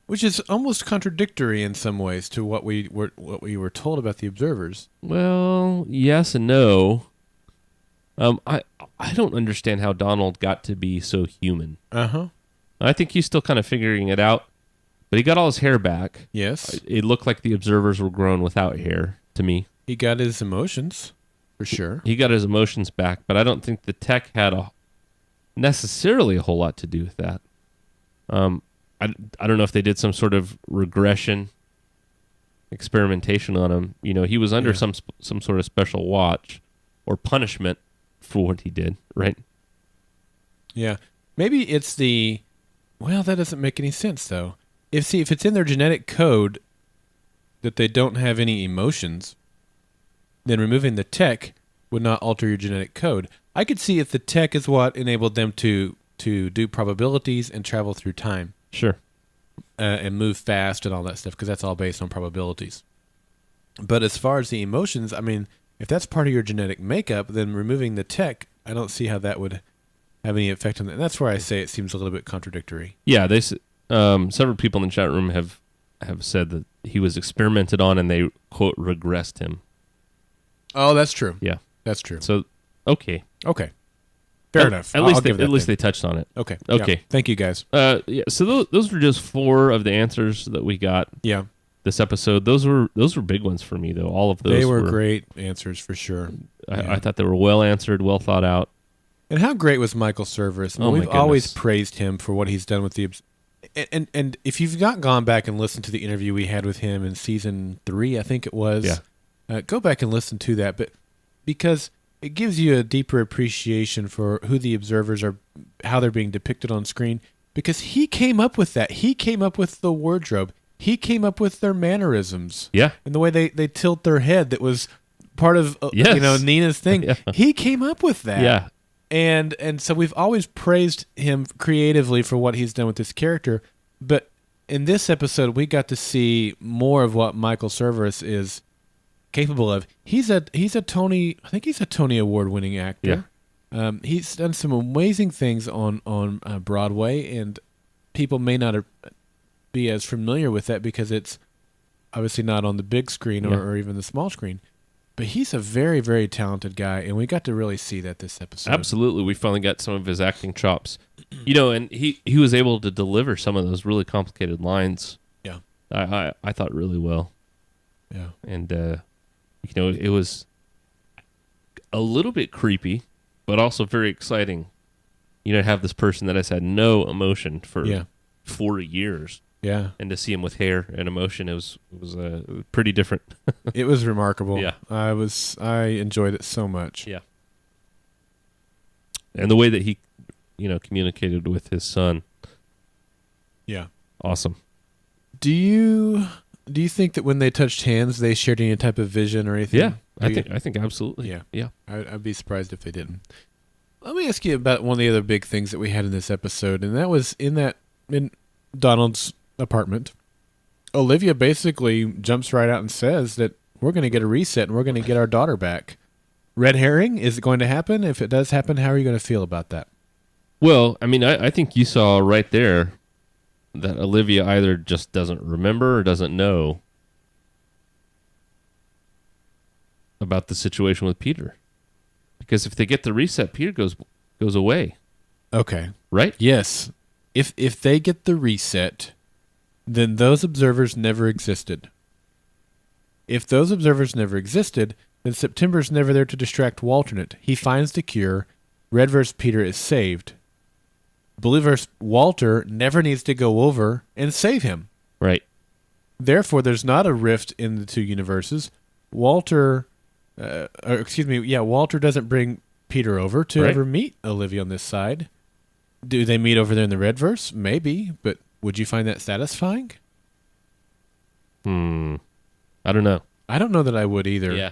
Which is almost contradictory in some ways to what we were told about the observers. Well, yes and no. I don't understand how Donald got to be so human. Uh-huh. I think he's still kind of figuring it out, but he got all his hair back. Yes. It looked like the observers were grown without hair to me. He got his emotions, for sure. He got his emotions back, but I don't think the tech had necessarily a whole lot to do with that. I don't know if they did some sort of regression experimentation on him. He was under some sort of special watch or punishment for what he did, right? Yeah. Maybe it's well, that doesn't make any sense, though. If it's in their genetic code that they don't have any emotions, then removing the tech would not alter your genetic code. I could see if the tech is what enabled them to do probabilities and travel through time. Sure. And move fast and all that stuff, because that's all based on probabilities. But as far as the emotions, I mean, if that's part of your genetic makeup, then removing the tech, I don't see how that would have any effect on that. And that's where I say it seems a little bit contradictory. Yeah, several people in the chat room have said that he was experimented on and they, quote, regressed him. Oh, that's true. Yeah. That's true. So, okay. Okay. Fair enough. At least they touched on it. Okay. Okay. Yeah. Thank you, guys. Yeah. So those were just 4 of the answers that we got. Yeah. This episode. Those were big ones for me, though. All of those. They were great answers for sure. I thought they were well answered, well thought out. And how great was Michael Cerveris? I mean, we've always praised him for what he's done with the. And if you've not gone back and listened to the interview we had with him in season 3, I think it was. Yeah. Go back and listen to that, but because it gives you a deeper appreciation for who the observers are, how they're being depicted on screen, because he came up with that. He came up with the wardrobe. He came up with their mannerisms. Yeah. And the way they tilt their head that was part of Nina's thing. Yeah. He came up with that. Yeah. And so we've always praised him creatively for what he's done with this character, but in this episode we got to see more of what Michael Cerveris is capable of. He's a Tony Award winning actor. Yeah. He's done some amazing things on Broadway, and people may not be as familiar with that because it's obviously not on the big screen or even the small screen. But he's a very, very talented guy, and we got to really see that this episode. Absolutely. We finally got some of his acting chops. And he was able to deliver some of those really complicated lines. Yeah. I thought really well. Yeah. And, it was a little bit creepy, but also very exciting, to have this person that has had no emotion for 4 years. Yeah. And to see him with hair and emotion, it was pretty different. It was remarkable. Yeah. I enjoyed it so much. Yeah. And the way that he, communicated with his son. Yeah. Awesome. Do you think that when they touched hands, they shared any type of vision or anything? Yeah. I think absolutely. Yeah. Yeah. I'd be surprised if they didn't. Let me ask you about one of the other big things that we had in this episode, and that was in Donald's apartment. Olivia basically jumps right out and says that we're going to get a reset and we're going to get our daughter back. Red herring? Is it going to happen? If it does happen, how are you going to feel about that? Well, I think you saw right there that Olivia either just doesn't remember or doesn't know about the situation with Peter. Because if they get the reset, Peter goes away. Okay. Right? Yes. If they get the reset, then those observers never existed. If those observers never existed, then September's never there to distract Walternate. He finds the cure. Red versus Peter is saved. Blue versus Walter never needs to go over and save him. Right. Therefore, there's not a rift in the two universes. Walter doesn't bring Peter over to ever meet Olivia on this side. Do they meet over there in the red verse? Maybe, but would you find that satisfying? I don't know. I don't know that I would either. Yeah.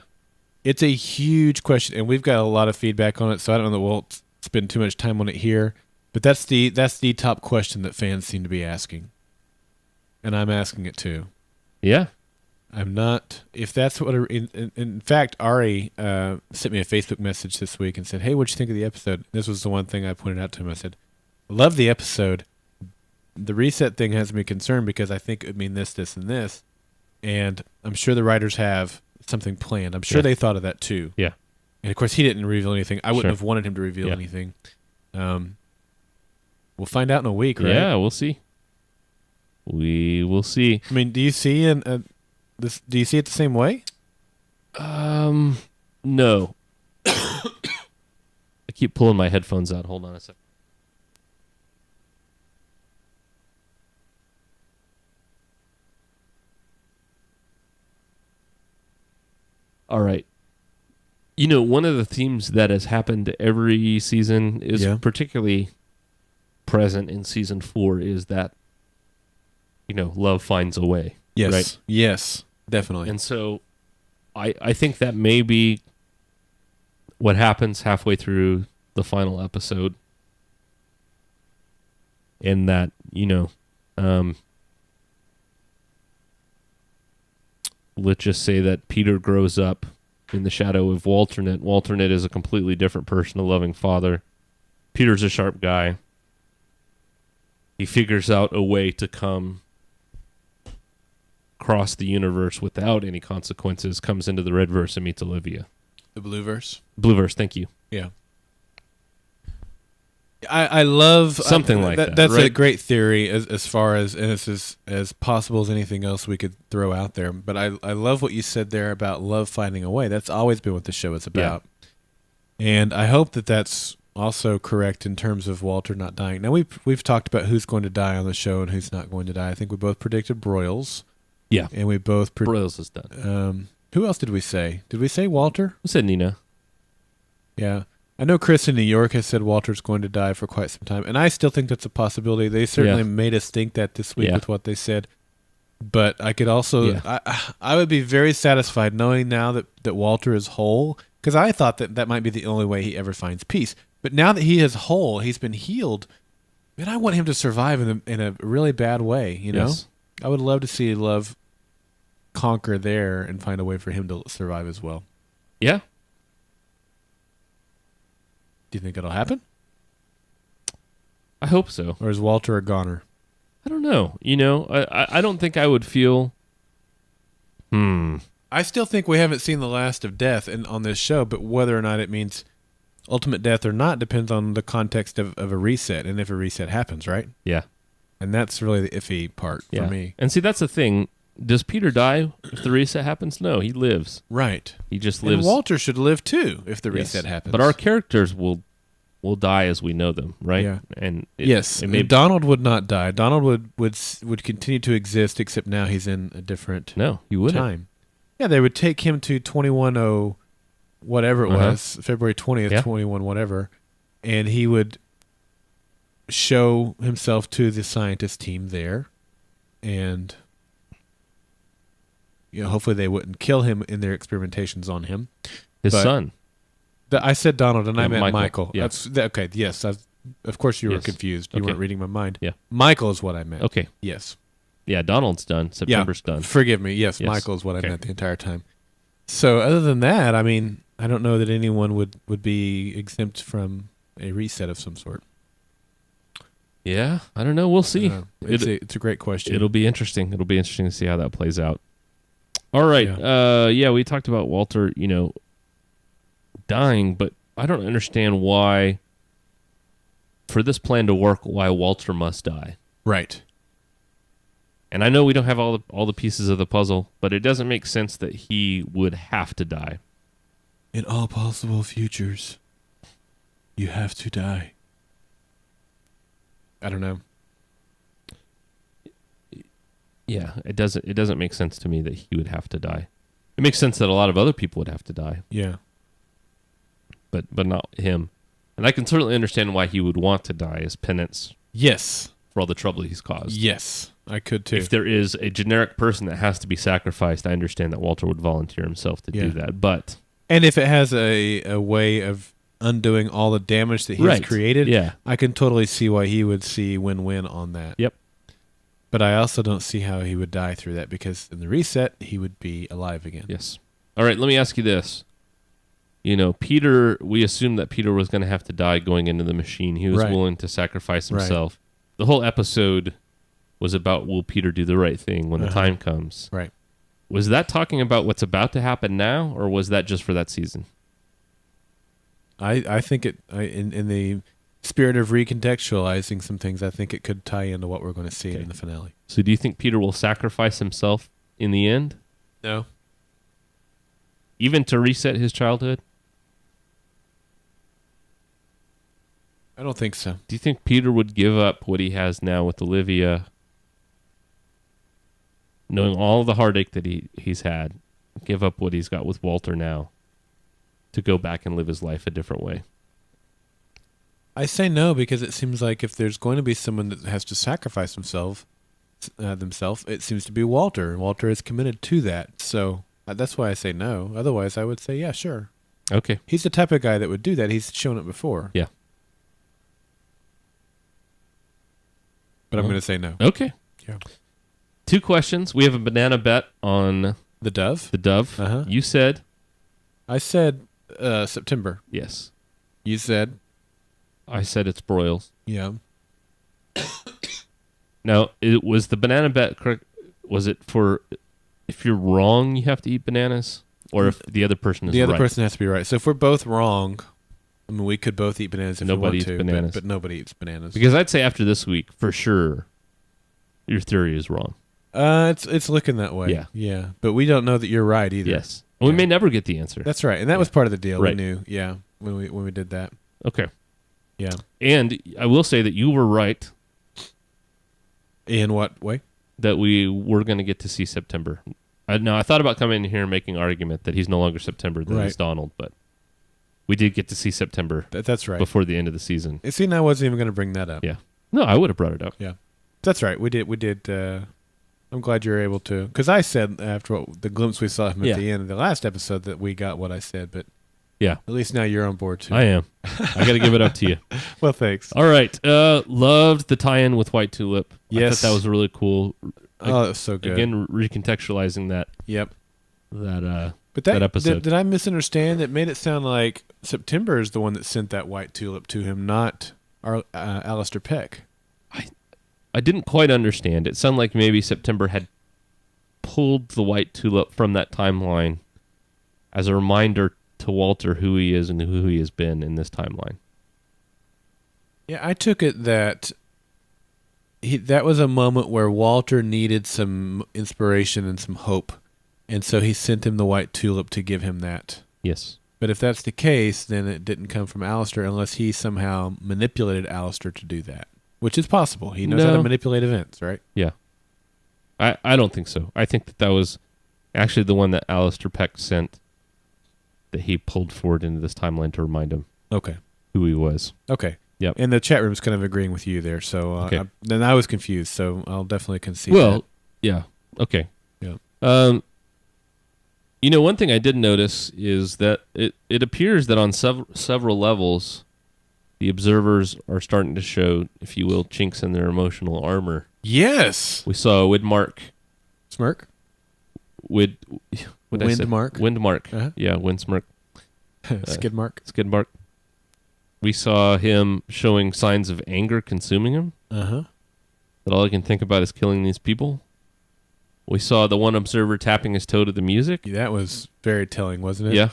It's a huge question, and we've got a lot of feedback on it, so I don't know that we'll spend too much time on it here. But that's the top question that fans seem to be asking. And I'm asking it too. Yeah. I'm not. If that's what. In fact, Ari sent me a Facebook message this week and said, "Hey, what'd you think of the episode?" This was the one thing I pointed out to him. I said, "Love the episode. The reset thing has me concerned because I think it would mean this, this, and this, and I'm sure the writers have something planned. I'm sure they thought of that too." Yeah. And of course, he didn't reveal anything. I wouldn't have wanted him to reveal anything. We'll find out in a week, right? Yeah, we'll see. We will see. I mean, do you see this? Do you see it the same way? No. I keep pulling my headphones out. Hold on a second. All right. One of the themes that has happened every season is particularly present in season 4 is that, love finds a way. Yes. Right? Yes, definitely. And so I think that may be what happens halfway through the final episode. In that, let's just say that Peter grows up in the shadow of Walternate. Walternate is a completely different person, a loving father. Peter's a sharp guy. He figures out a way to come across the universe without any consequences, comes into the red verse and meets Olivia. The blue verse? Blue verse, thank you. Yeah. I love something like that. That's right? a great theory as far as, and it's as possible as anything else we could throw out there. But I love what you said there about love finding a way. That's always been what the show is about. Yeah. And I hope that that's also correct in terms of Walter not dying. Now we've talked about who's going to die on the show and who's not going to die. I think we both predicted Broyles. Yeah. And we both Broyles is done. Who else did we say? Did we say Walter? We said Nina. Yeah. I know Chris in New York has said Walter's going to die for quite some time, and I still think that's a possibility. They certainly made us think that this week with what they said. But I could also, I would be very satisfied knowing now that Walter is whole, because I thought that might be the only way he ever finds peace. But now that he is whole, he's been healed, man, I want him to survive in a really bad way, Yes. I would love to see love conquer there and find a way for him to survive as well. Yeah. Do you think it'll happen? I hope so. Or is Walter a goner? I don't know. I don't think I would feel... I still think we haven't seen the last of death on this show, but whether or not it means ultimate death or not depends on the context of a reset, and if a reset happens, right? Yeah. And that's really the iffy part for me. And see, that's the thing. Does Peter die if the reset happens? No, he lives. Right. He just lives. And Walter should live too if the reset happens. But our characters will will die as we know them, right? Yeah. And yes, Donald would not die. Donald would continue to exist, except now he's in a different he wouldn't. time. Yeah, they would take him to 21 whatever it was, February 20th, 21 whatever, and he would show himself to the scientist team there, and hopefully they wouldn't kill him in their experimentations on him. His son. I said Donald, and I meant Michael. Yeah. Okay, yes. Of course you were confused. You weren't reading my mind. Yeah. Michael is what I meant. Okay. Yes. Yeah, Donald's done. September's done. Forgive me. Yes, Michael is what I meant the entire time. So other than that, I mean, I don't know that anyone would be exempt from a reset of some sort. Yeah, I don't know. We'll see. It's a great question. It'll be interesting. It'll be interesting to see how that plays out. All right. Yeah, we talked about Walter, dying, but I don't understand why, for this plan to work, why Walter must die. Right. And I know we don't have all the pieces of the puzzle, but it doesn't make sense that he would have to die. In all possible futures, you have to die. I don't know. Yeah, it doesn't make sense to me that he would have to die. It makes sense that a lot of other people would have to die. Yeah. But not him. And I can certainly understand why he would want to die as penance. Yes. For all the trouble he's caused. Yes, I could too. If there is a generic person that has to be sacrificed, I understand that Walter would volunteer himself to do that. But if it has a way of undoing all the damage that he's created, I can totally see why he would see win-win on that. Yep. But I also don't see how he would die through that, because in the reset, he would be alive again. Yes. All right, let me ask you this. Peter, we assumed that Peter was going to have to die going into the machine. He was willing to sacrifice himself. Right. The whole episode was about, will Peter do the right thing when the time comes? Right. Was that talking about what's about to happen now, or was that just for that season? I think in the spirit of recontextualizing some things, I think it could tie into what we're going to see in the finale. So do you think Peter will sacrifice himself in the end? No. Even to reset his childhood? I don't think so. Do you think Peter would give up what he has now with Olivia, knowing all the heartache that he's had, give up what he's got with Walter now to go back and live his life a different way? I say no, because it seems like if there's going to be someone that has to sacrifice themselves, it seems to be Walter, and Walter is committed to that. So that's why I say no. Otherwise, I would say, yeah, sure. Okay. He's the type of guy that would do that. He's shown it before. Yeah. But I'm going to say no. Okay. Yeah. 2 questions. We have a banana bet on the dove. The dove. Uh-huh. You said? I said September. Yes. You said? I said it's broils. Yeah. Now, was the banana bet correct? Was it for if you're wrong, you have to eat bananas? Or if the other person is right? The other person has to be right. So if we're both wrong, I mean, we could both eat bananas if nobody we want eats to, bananas. But nobody eats bananas. Because I'd say after this week, for sure, your theory is wrong. It's looking that way. Yeah. Yeah. But we don't know that you're right either. Yes. We may never get the answer. That's right. And that was part of the deal. Right. We knew, when we did that. Okay. Yeah. And I will say that you were right. In what way? That we were going to get to see September. I thought about coming in here and making an argument that he's no longer September, that he's Donald, but we did get to see September. That's right. Before the end of the season. See, I wasn't even going to bring that up. Yeah. No, I would have brought it up. Yeah. That's right. We did. I'm glad you were able to, because I said after the glimpse we saw him at the end of the last episode that we got what I said, but yeah, at least now you're on board too. I am. I got to give it up to you. Well, thanks. All right. Loved the tie-in with White Tulip. Yes. I thought that was really cool. Oh, that was so good. Again, recontextualizing that. Yep. That episode. Did I misunderstand? It made it sound like September is the one that sent that White Tulip to him, not Alistair Peck. I didn't quite understand. It sounded like maybe September had pulled the White Tulip from that timeline as a reminder to Walter who he is and who he has been in this timeline. Yeah, I took it that that was a moment where Walter needed some inspiration and some hope, and so he sent him the White Tulip to give him that. Yes. But if that's the case, then it didn't come from Alistair unless he somehow manipulated Alistair to do that, which is possible. He knows how to manipulate events, right? Yeah. I don't think so. I think that was actually the one that Alistair Peck sent that he pulled forward into this timeline to remind him who he was. Okay. Yep. And the chat room's kind of agreeing with you there. So then I was confused, so I'll definitely concede that. Yeah. Okay. Yeah. One thing I did notice is that it appears that on several levels, the observers are starting to show, if you will, chinks in their emotional armor. Yes. We saw Windmark. Smirk? Windmark. Windmark. Uh-huh. Yeah, Windsmirk. Skidmark. Skidmark. We saw him showing signs of anger consuming him. Uh-huh. That all I can think about is killing these people. We saw the one observer tapping his toe to the music. That was very telling, wasn't it? Yeah.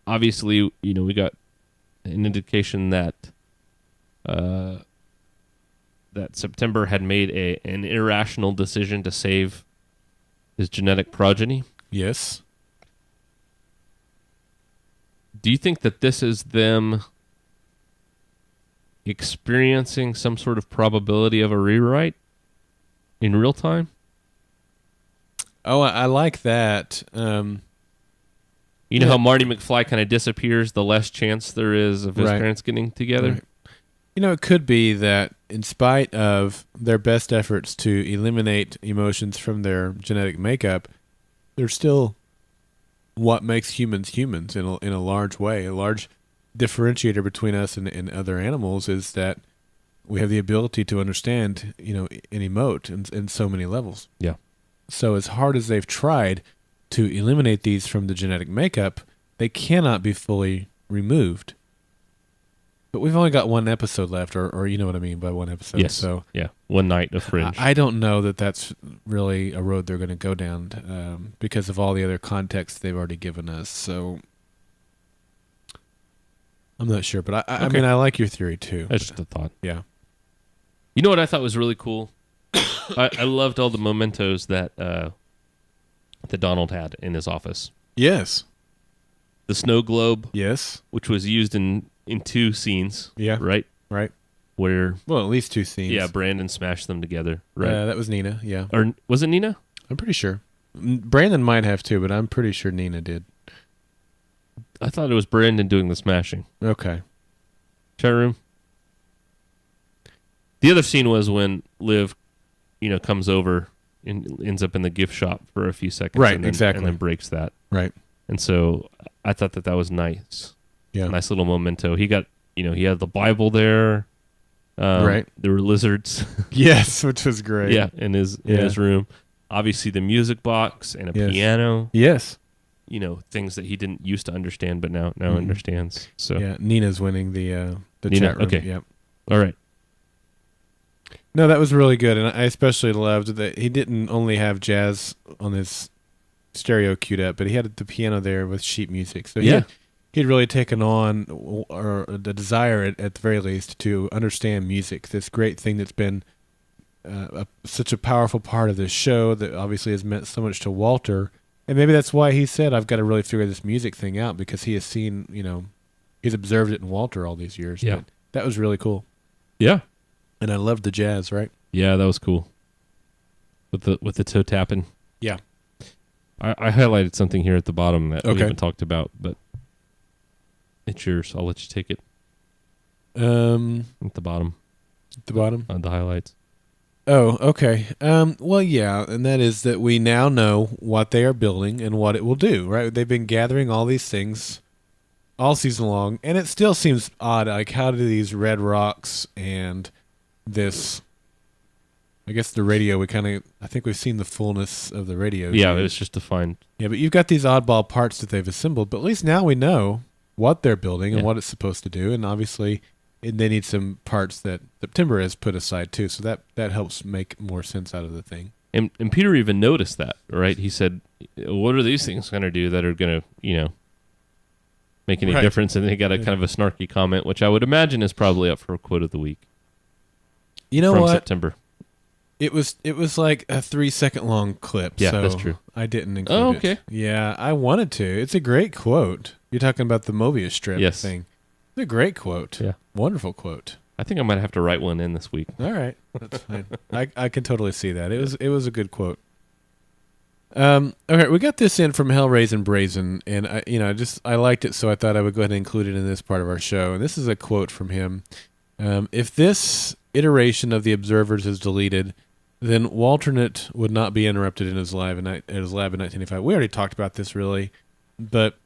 Obviously, we got an indication that that September had made an irrational decision to save his genetic progeny. Yes. Do you think that this is them experiencing some sort of probability of a rewrite in real time? Oh, I like that. How Marty McFly kind of disappears the less chance there is of his parents getting together? Right. It could be that in spite of their best efforts to eliminate emotions from their genetic makeup, they're still what makes humans humans in a large way. A large differentiator between us and other animals is that we have the ability to understand, and emote in so many levels. Yeah. So as hard as they've tried to eliminate these from the genetic makeup, they cannot be fully removed. But we've only got one episode left, or you know what I mean by one episode. Yes. So yeah, one night of Fringe. I don't know that that's really a road they're going to go down because of all the other context they've already given us. So I'm not sure, but I mean, I like your theory too. That's just a thought. Yeah. You know what I thought was really cool? I loved all the mementos that Donald had in his office. Yes. The snow globe. Yes. Which was used in two scenes. Yeah. Right? Right. Where... Well, at least two scenes. Yeah, Brandon smashed them together. Right. That was Nina, yeah. Or was it Nina? I'm pretty sure. Brandon might have too, but I'm pretty sure Nina did. I thought it was Brandon doing the smashing. Okay. Chat room. The other scene was when Liv, comes over and ends up in the gift shop for a few seconds. Right, and then, exactly. And then breaks that. Right. And so I thought that was nice. Yeah. Nice little memento. He got, he had the Bible there. Right. There were lizards. Yes, which was great. Yeah, in his room. Obviously the music box and a piano. Yes. Things that he didn't used to understand, but now understands. So yeah, Nina's winning the Nina, chat room. Okay. Yep. All right. No, that was really good, and I especially loved that he didn't only have jazz on his stereo queued up, but he had the piano there with sheet music. So he'd really taken on, or the desire at the very least, to understand music. This great thing that's been such a powerful part of this show that obviously has meant so much to Walter. And maybe that's why he said, I've got to really figure this music thing out, because he has seen, he's observed it in Walter all these years. Yeah. But that was really cool. Yeah. And I loved the jazz, right? Yeah, that was cool. With the toe tapping. Yeah. I highlighted something here at the bottom that we haven't talked about, but it's yours. I'll let you take it. At the bottom. At the bottom? On the highlights. Oh, okay. Well, yeah, and that is that we now know what they are building and what it will do, right? They've been gathering all these things all season long, and it still seems odd. Like, how do these red rocks and this, I guess the radio, I think we've seen the fullness of the radio. Yeah, it was just defined. Yeah, but you've got these oddball parts that they've assembled, but at least now we know what they're building and what it's supposed to do, and obviously they need some parts that September has put aside too, so that helps make more sense out of the thing. And Peter even noticed that, right? He said, what are these things going to do that are going to, make any difference? And they got a kind of a snarky comment, which I would imagine is probably up for a quote of the week. You know from what? September. It was like a 3-second long clip. Yeah, so that's true. I didn't include it. Oh, okay. Yeah, I wanted to. It's a great quote. You're talking about the Mobius strip yes. thing. It's a great quote. Yeah. Wonderful quote. I think I might have to write one in this week. All right. That's fine. I can totally see that. It was a good quote. Okay, we got this in from Hellraisin Brazen, and I liked it, so I thought I would go ahead and include it in this part of our show. And this is a quote from him. If this iteration of the Observers is deleted, then Walternate would not be interrupted in his lab in 1985. We already talked about this, really, but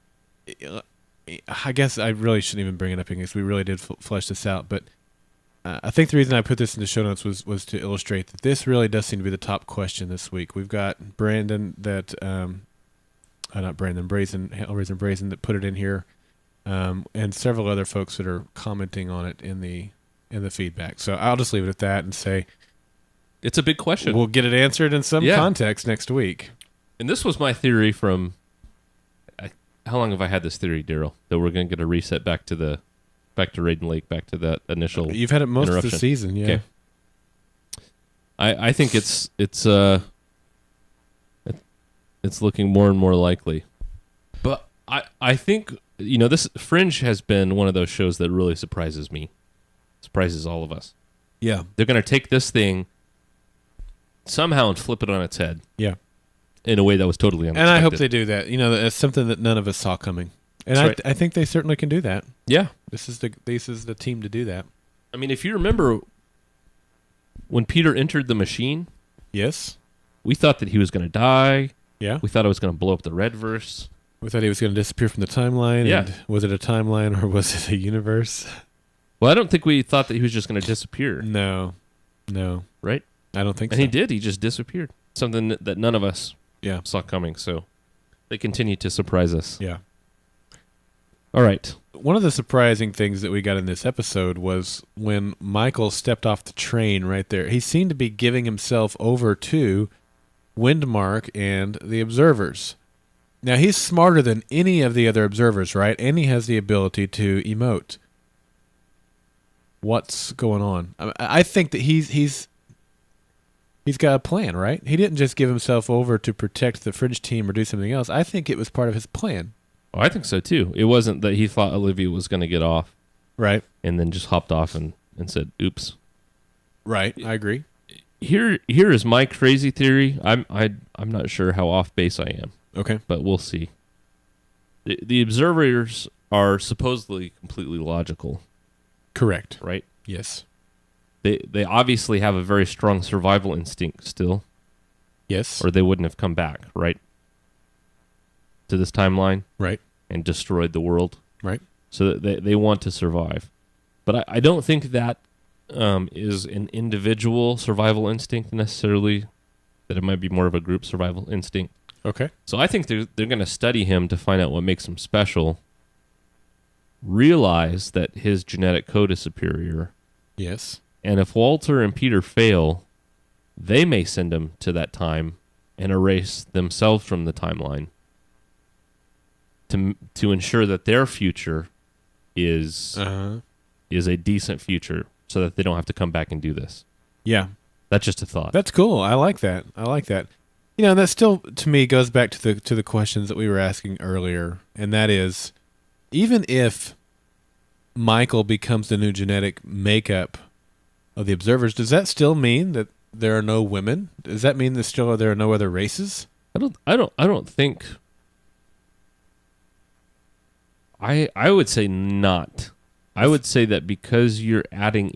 I guess I really shouldn't even bring it up because we really did flesh this out. But I think the reason I put this in the show notes was to illustrate that this really does seem to be the top question this week. We've got Brandon Hellraisin Brazen that put it in here, and several other folks that are commenting on it in the feedback. So I'll just leave it at that and say it's a big question. We'll get it answered in some context next week. And this was my theory from. How long have I had this theory, Daryl? That we're going to get a reset back to Raiden Lake, back to that initial. You've had it most of the season, yeah. Okay. I think it's looking more and more likely, but I think this Fringe has been one of those shows that really surprises me, surprises all of us. Yeah, they're going to take this thing somehow and flip it on its head. Yeah, in a way that was totally unexpected. And I hope they do that. It's something that none of us saw coming. And right. I think they certainly can do that. Yeah. This is the team to do that. I mean, if you remember when Peter entered the machine, yes, we thought that he was going to die. Yeah. We thought it was going to blow up the Redverse. We thought he was going to disappear from the timeline. Yeah. And was it a timeline or was it a universe? Well, I don't think we thought that he was just going to disappear. No. Right? I don't think so. And he did. He just disappeared. Something that none of us saw coming. So they continue to surprise us. Yeah. All right. One of the surprising things that we got in this episode was when Michael stepped off the train right there. He seemed to be giving himself over to Windmark and the Observers. Now, he's smarter than any of the other Observers, right? And he has the ability to emote. What's going on? I think that he's got a plan, right? He didn't just give himself over to protect the Fringe team or do something else. I think it was part of his plan. Oh, I think so, too. It wasn't that he thought Olivia was going to get off. Right. And then just hopped off and said, oops. Right. I agree. Here is my crazy theory. I'm not sure how off base I am. Okay. But we'll see. The Observers are supposedly completely logical. Correct. Right? Yes. They obviously have a very strong survival instinct still. Yes. Or they wouldn't have come back, right? To this timeline. Right. And destroyed the world. Right. So that they want to survive. But I don't think that is an individual survival instinct necessarily. That it might be more of a group survival instinct. Okay. So I think they're going to study him to find out what makes him special. Realize that his genetic code is superior. Yes. And if Walter and Peter fail, they may send him to that time and erase themselves from the timeline to ensure that their future is a decent future so that they don't have to come back and do this. Yeah. That's just a thought. That's cool. I like that. That still, to me, goes back to the questions that we were asking earlier, and that is, even if Michael becomes the new genetic makeup of the Observers, does that still mean that there are no women? Does that mean there are no other races? I don't think. I would say not. I would say that because you're adding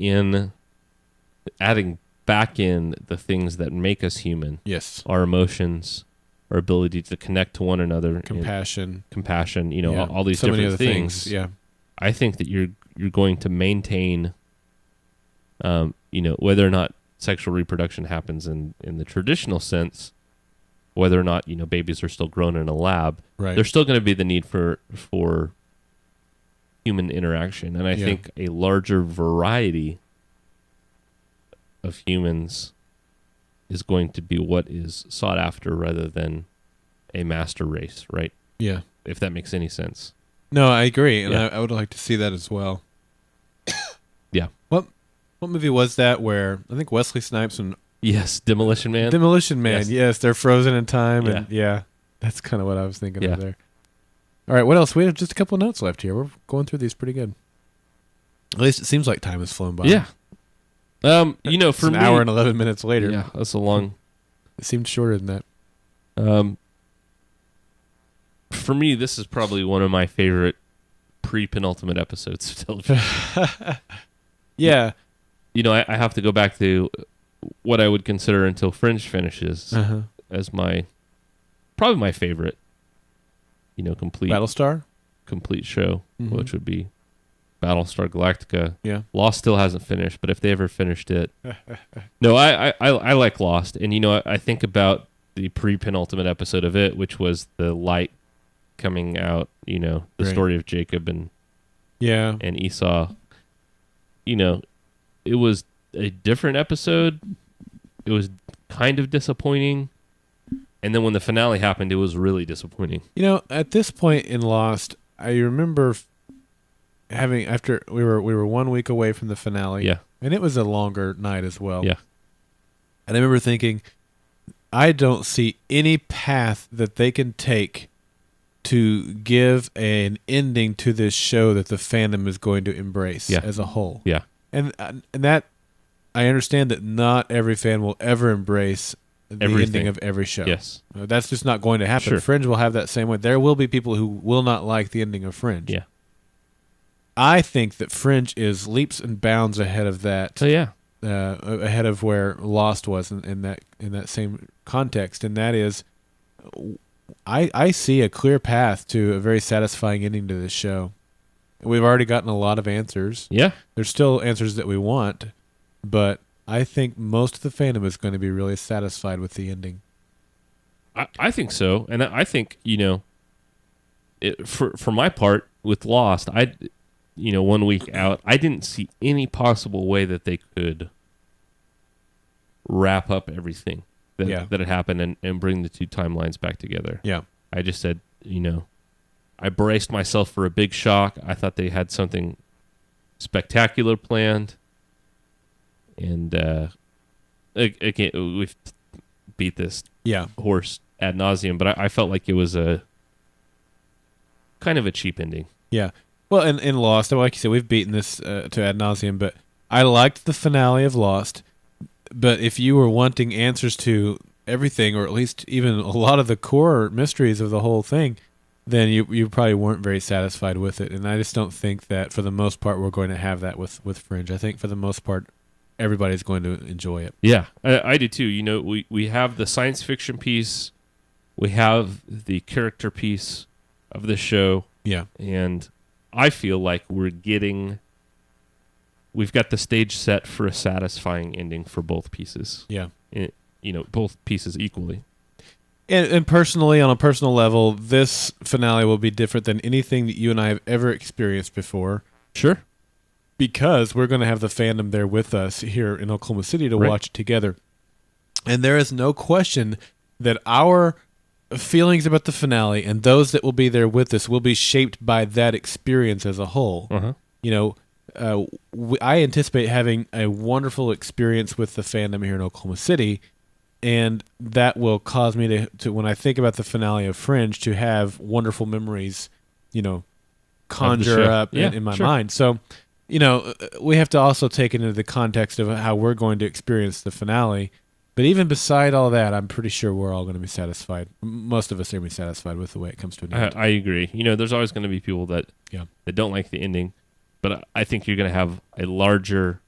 back in the things that make us human. Yes. Our emotions, our ability to connect to one another. Compassion, all these different things. Yeah. I think that you're going to maintain, whether or not sexual reproduction happens in the traditional sense, whether or not, babies are still grown in a lab. Right. There's still going to be the need for human interaction. And I think a larger variety of humans is going to be what is sought after rather than a master race, right? Yeah. If that makes any sense. No, I agree, and I would like to see that as well. Yeah. What movie was that where I think Wesley Snipes and Demolition Man? Demolition Man, yes, they're frozen in time, and that's kind of what I was thinking of there. All right, what else? We have just a couple of notes left here. We're going through these pretty good. At least it seems like time has flown by. Yeah. For it's an me, hour and 11 minutes later. Yeah, that's a long. It seemed shorter than that. For me, this is probably one of my favorite pre-penultimate episodes of television. Yeah. I have to go back to what I would consider Until Fringe finishes as probably my favorite, complete Battlestar? Complete show, which would be Battlestar Galactica. Yeah. Lost still hasn't finished, but if they ever finished it. No, I like Lost. And, I think about the pre-penultimate episode of it, which was the light coming out, the story of Jacob and Esau. It was a different episode. It was kind of disappointing. And then when the finale happened, it was really disappointing. At this point in Lost, I remember after we were 1 week away from the finale. Yeah. And it was a longer night as well. Yeah. And I remember thinking, I don't see any path that they can take to give an ending to this show that the fandom is going to embrace as a whole. Yeah. And that I understand that not every fan will ever embrace the ending of every show. Yes. That's just not going to happen. Sure. Fringe will have that same way. There will be people who will not like the ending of Fringe. Yeah. I think that Fringe is leaps and bounds ahead of that. Oh yeah. Ahead of where Lost was in that same context, and that is, I see a clear path to a very satisfying ending to this show. We've already gotten a lot of answers. Yeah. There's still answers that we want, but I think most of the fandom is going to be really satisfied with the ending. I think so, and I think for my part with Lost, 1 week out, I didn't see any possible way that they could wrap up everything that had happened and bring the two timelines back together. Yeah, I just said, I braced myself for a big shock. I thought they had something spectacular planned. And again, we've beat this horse ad nauseum, but I felt like it was a kind of a cheap ending. Yeah. Well, in Lost, like you said, we've beaten this to ad nauseum, but I liked the finale of Lost. But if you were wanting answers to everything, or at least even a lot of the core mysteries of the whole thing, then you probably weren't very satisfied with it. And I just don't think that, for the most part, we're going to have that with Fringe. I think, for the most part, everybody's going to enjoy it. Yeah, I do too. We have the science fiction piece. We have the character piece of the show. Yeah. And I feel like we've got the stage set for a satisfying ending for both pieces. Yeah. Both pieces equally. And personally, on a personal level, this finale will be different than anything that you and I have ever experienced before. Sure. Because we're going to have the fandom there with us here in Oklahoma City to watch it together. And there is no question that our feelings about the finale and those that will be there with us will be shaped by that experience as a whole. Uh-huh. I anticipate having a wonderful experience with the fandom here in Oklahoma City, and that will cause me to when I think about the finale of Fringe, to have wonderful memories, conjure up in my mind. So, we have to also take it into the context of how we're going to experience the finale. But even beside all that, I'm pretty sure we're all going to be satisfied. Most of us are going to be satisfied with the way it comes to an end. I agree. There's always going to be people that don't like the ending, but I think you're going to have a larger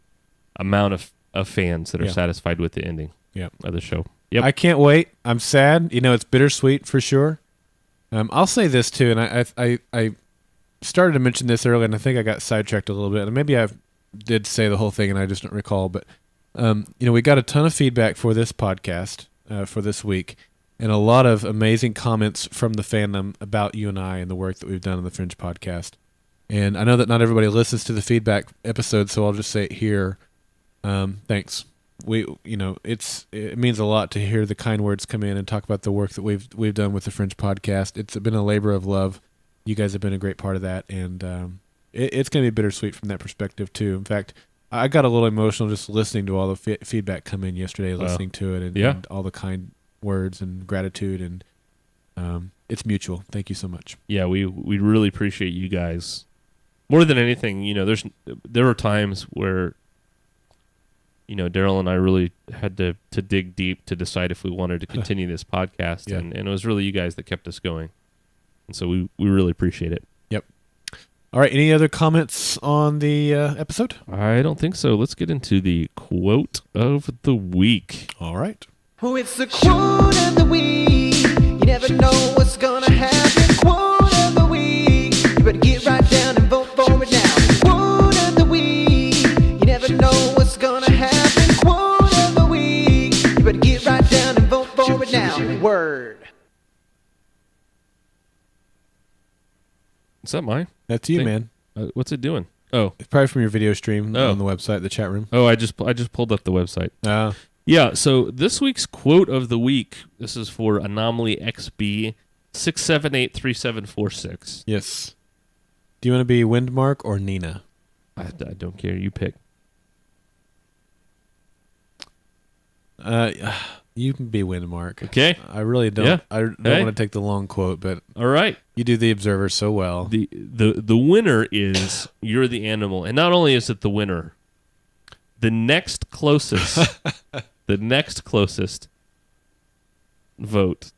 amount of fans that are satisfied with the ending of the show. Yep. I can't wait. I'm sad. It's bittersweet for sure. I'll say this too, and I started to mention this earlier, and I think I got sidetracked a little bit, and maybe I did say the whole thing and I just don't recall, but we got a ton of feedback for this podcast for this week, and a lot of amazing comments from the fandom about you and I and the work that we've done on the Fringe Podcast. And I know that not everybody listens to the feedback episodes, so I'll just say it here. Thanks. It means a lot to hear the kind words come in and talk about the work that we've done with the Fringe Podcast. It's been a labor of love. You guys have been a great part of that, and it's going to be bittersweet from that perspective too. In fact, I got a little emotional just listening to all the feedback come in yesterday, listening to it, and all the kind words and gratitude, and it's mutual. Thank you so much. Yeah, we really appreciate you guys. More than anything, there were times where, Daryl and I really had to dig deep to decide if we wanted to continue this podcast, and it was really you guys that kept us going. And so we really appreciate it. Yep. All right, any other comments on the episode? I don't think so. Let's get into the quote of the week. All right. Oh, it's the quote of the week. You never know what's gonna happen. Quote of the week. You better get right down and vote for it now. Quote of the week. You never know what's gonna happen. Quote of the week. You better get right down and vote for it now. Word. Is that mine? That's you, man. What's it doing? Oh, it's probably from your video stream on the website, the chat room. Oh, I just pulled up the website. Yeah. So this week's quote of the week. This is for Anomaly XB 6783746. Yes. Do you want to be Windmark or Nina? I don't care. You pick. You can be Windmark. Okay. I really don't. Yeah. I don't want to take the long quote, but all right. You do the Observer so well. The winner is You're the Animal, and not only is it the winner, the next closest, vote,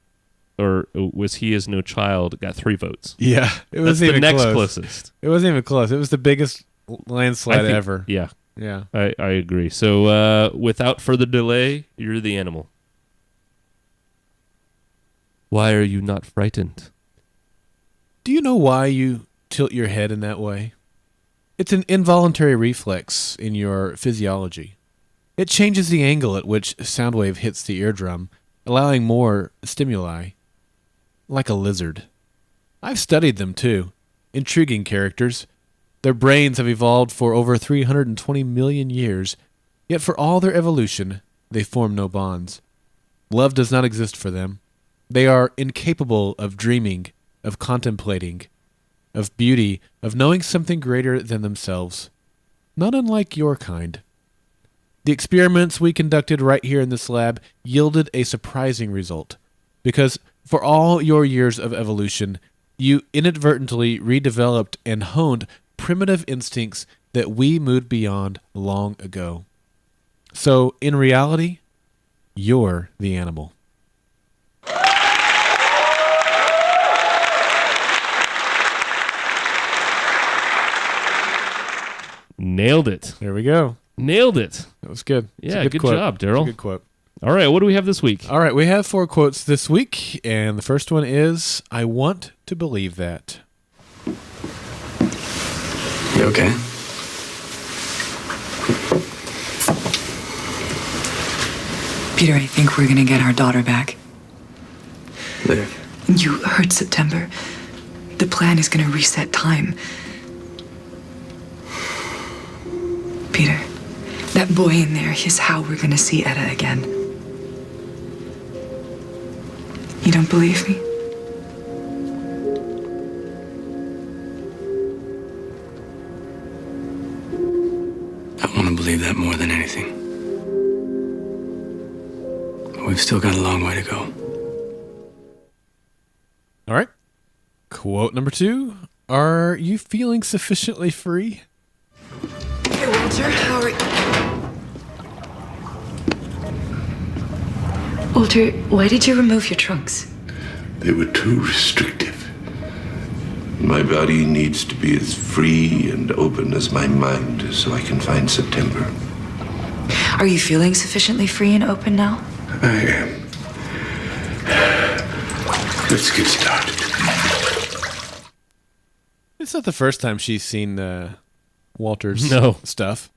or was He Is No Child, got 3 votes. Yeah, it was even the next close. Closest. It wasn't even close. It was the biggest landslide ever. Yeah. Yeah. I agree. So without further delay, You're the Animal. Why are you not frightened? Do you know why you tilt your head in that way? It's an involuntary reflex in your physiology. It changes the angle at which sound wave hits the eardrum, allowing more stimuli. Like a lizard. I've studied them too. Intriguing characters. Their brains have evolved for over 320 million years, yet for all their evolution, they form no bonds. Love does not exist for them. They are incapable of dreaming, of contemplating, of beauty, of knowing something greater than themselves. Not unlike your kind. The experiments we conducted right here in this lab yielded a surprising result, because for all your years of evolution, you inadvertently redeveloped and honed primitive instincts that we moved beyond long ago. So, in reality, you're the animal. Nailed it. There we go. Nailed it. That was good. Yeah, good job, Daryl. Good quote. All right, what do we have this week? All right, we have 4 quotes this week, and the first one is, I want to believe that. You okay? Peter, I think we're going to get our daughter back. Liv. You heard September. The plan is going to reset time. Peter, that boy in there is how we're going to see Etta again. You don't believe me? I want to believe that more than anything. We've still got a long way to go. All right. Quote number 2. Are you feeling sufficiently free? Hey, Walter, how are you? Walter, why did you remove your trunks? They were too restrictive. My body needs to be as free and open as my mind so I can find September. Are you feeling sufficiently free and open now? I am. Let's get started. It's not the first time she's seen Walter's stuff.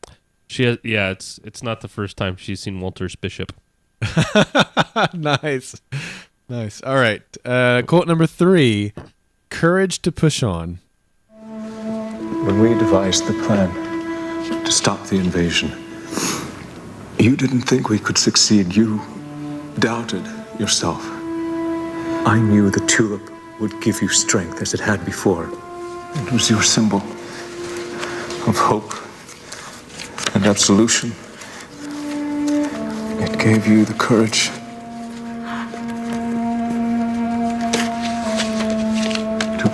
She has, yeah, it's not the first time she's seen Walter's Bishop. Nice. All right. Quote number 3. Courage to push on. When we devised the plan to stop the invasion, you didn't think we could succeed. You doubted yourself. I knew the tulip would give you strength as it had before. It was your symbol of hope and absolution. It gave you the courage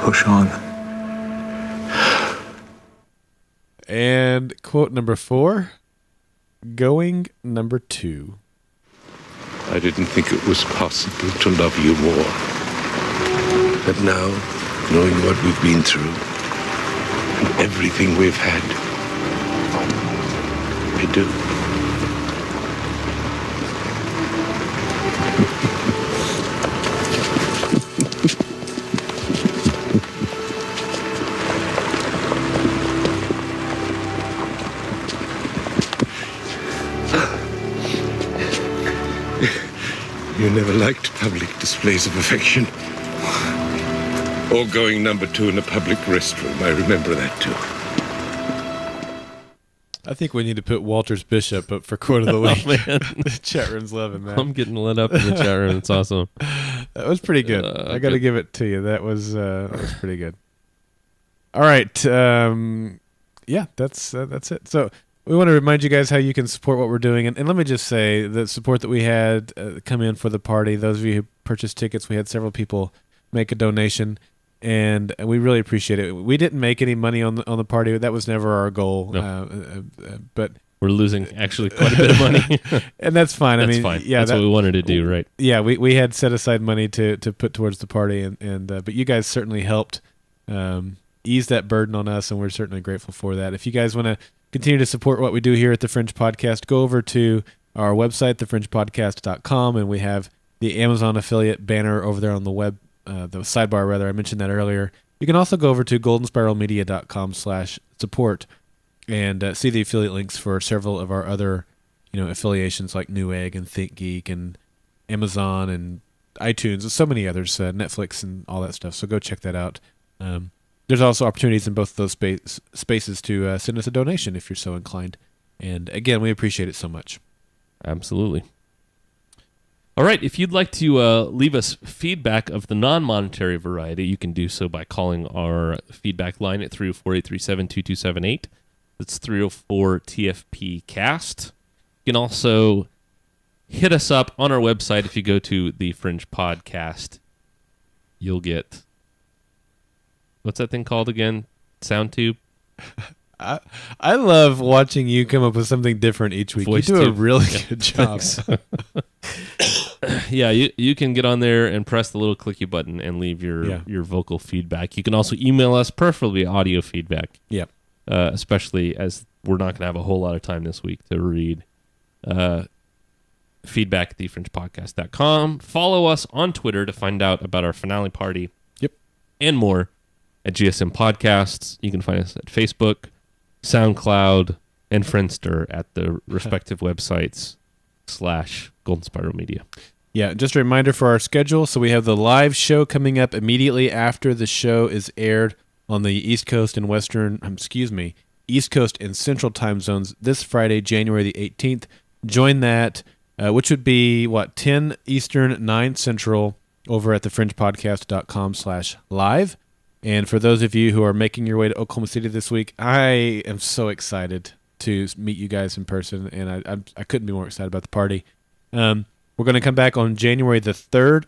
push on. And quote number 4, going number 2. I didn't think it was possible to love you more. But now, knowing what we've been through, and everything we've had, I do. You never liked public displays of affection. Or going number 2 in a public restroom. I remember that too. I think we need to put Walter's Bishop up for quote of the week. Man. The chat room's loving that. I'm getting lit up in the chat room. It's awesome. That was pretty good. I got to give it to you. That was pretty good. All right. Yeah, that's it. So we want to remind you guys how you can support what we're doing. And let me just say the support that we had come in for the party. Those of you who purchased tickets, we had several people make a donation. And we really appreciate it. We didn't make any money on the party. That was never our goal. No. But we're losing actually quite a bit of money, and that's fine. That's fine. Yeah, that's what we wanted to do, right? Yeah, we had set aside money to put towards the party, and but you guys certainly helped ease that burden on us, and we're certainly grateful for that. If you guys want to continue to support what we do here at the Fringe Podcast, go over to our website, thefringepodcast.com, and we have the Amazon affiliate banner over there on the web. The sidebar, rather, I mentioned that earlier. You can also go over to goldenspiralmedia.com/support and see the affiliate links for several of our other, affiliations like Newegg and ThinkGeek and Amazon and iTunes and so many others, Netflix and all that stuff. So go check that out. There's also opportunities in both of those spaces to send us a donation if you're so inclined. And again, we appreciate it so much. Absolutely. All right, if you'd like to leave us feedback of the non-monetary variety, you can do so by calling our feedback line at 304-837-2278. That's 304-TFP-CAST. You can also hit us up on our website. If you go to the Fringe Podcast, you'll get... What's that thing called again? SoundTube? I love watching you come up with something different each week. Voice you do tube. a really good job. Yeah, you can get on there and press the little clicky button and leave your vocal feedback. You can also email us, preferably audio feedback. Yep. Especially as we're not going to have a whole lot of time this week to read feedback at thefringepodcast.com. Follow us on Twitter to find out about our finale party. Yep. And more at GSM Podcasts. You can find us at Facebook, SoundCloud, and Friendster at the respective websites /Golden Spiral Media. Yeah, just a reminder for our schedule. So we have the live show coming up immediately after the show is aired on the East Coast and East Coast and Central time zones this Friday, January the 18th. Join that, which would be, 10 Eastern, 9 Central, over at thefringepodcast.com/live. And for those of you who are making your way to Oklahoma City this week, I am so excited to meet you guys in person, and I couldn't be more excited about the party. We're going to come back on February the 3rd,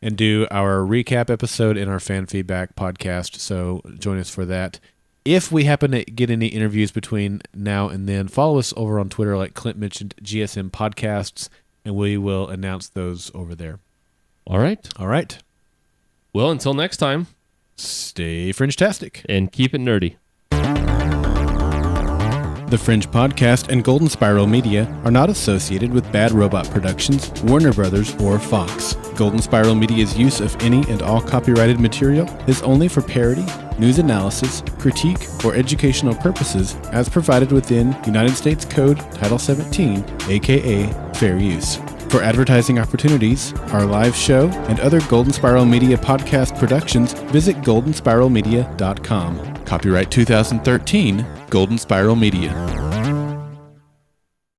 and do our recap episode in our fan feedback podcast, so join us for that. If we happen to get any interviews between now and then, follow us over on Twitter, like Clint mentioned, GSM Podcasts, and we will announce those over there. All right. Well, until next time, stay Fringe-tastic. And keep it nerdy. The Fringe Podcast and Golden Spiral Media are not associated with Bad Robot Productions, Warner Brothers, or Fox. Golden Spiral Media's use of any and all copyrighted material is only for parody, news analysis, critique, or educational purposes as provided within United States Code Title 17, aka Fair Use. For advertising opportunities, our live show, and other Golden Spiral Media podcast productions, visit goldenspiralmedia.com. Copyright 2013, Golden Spiral Media.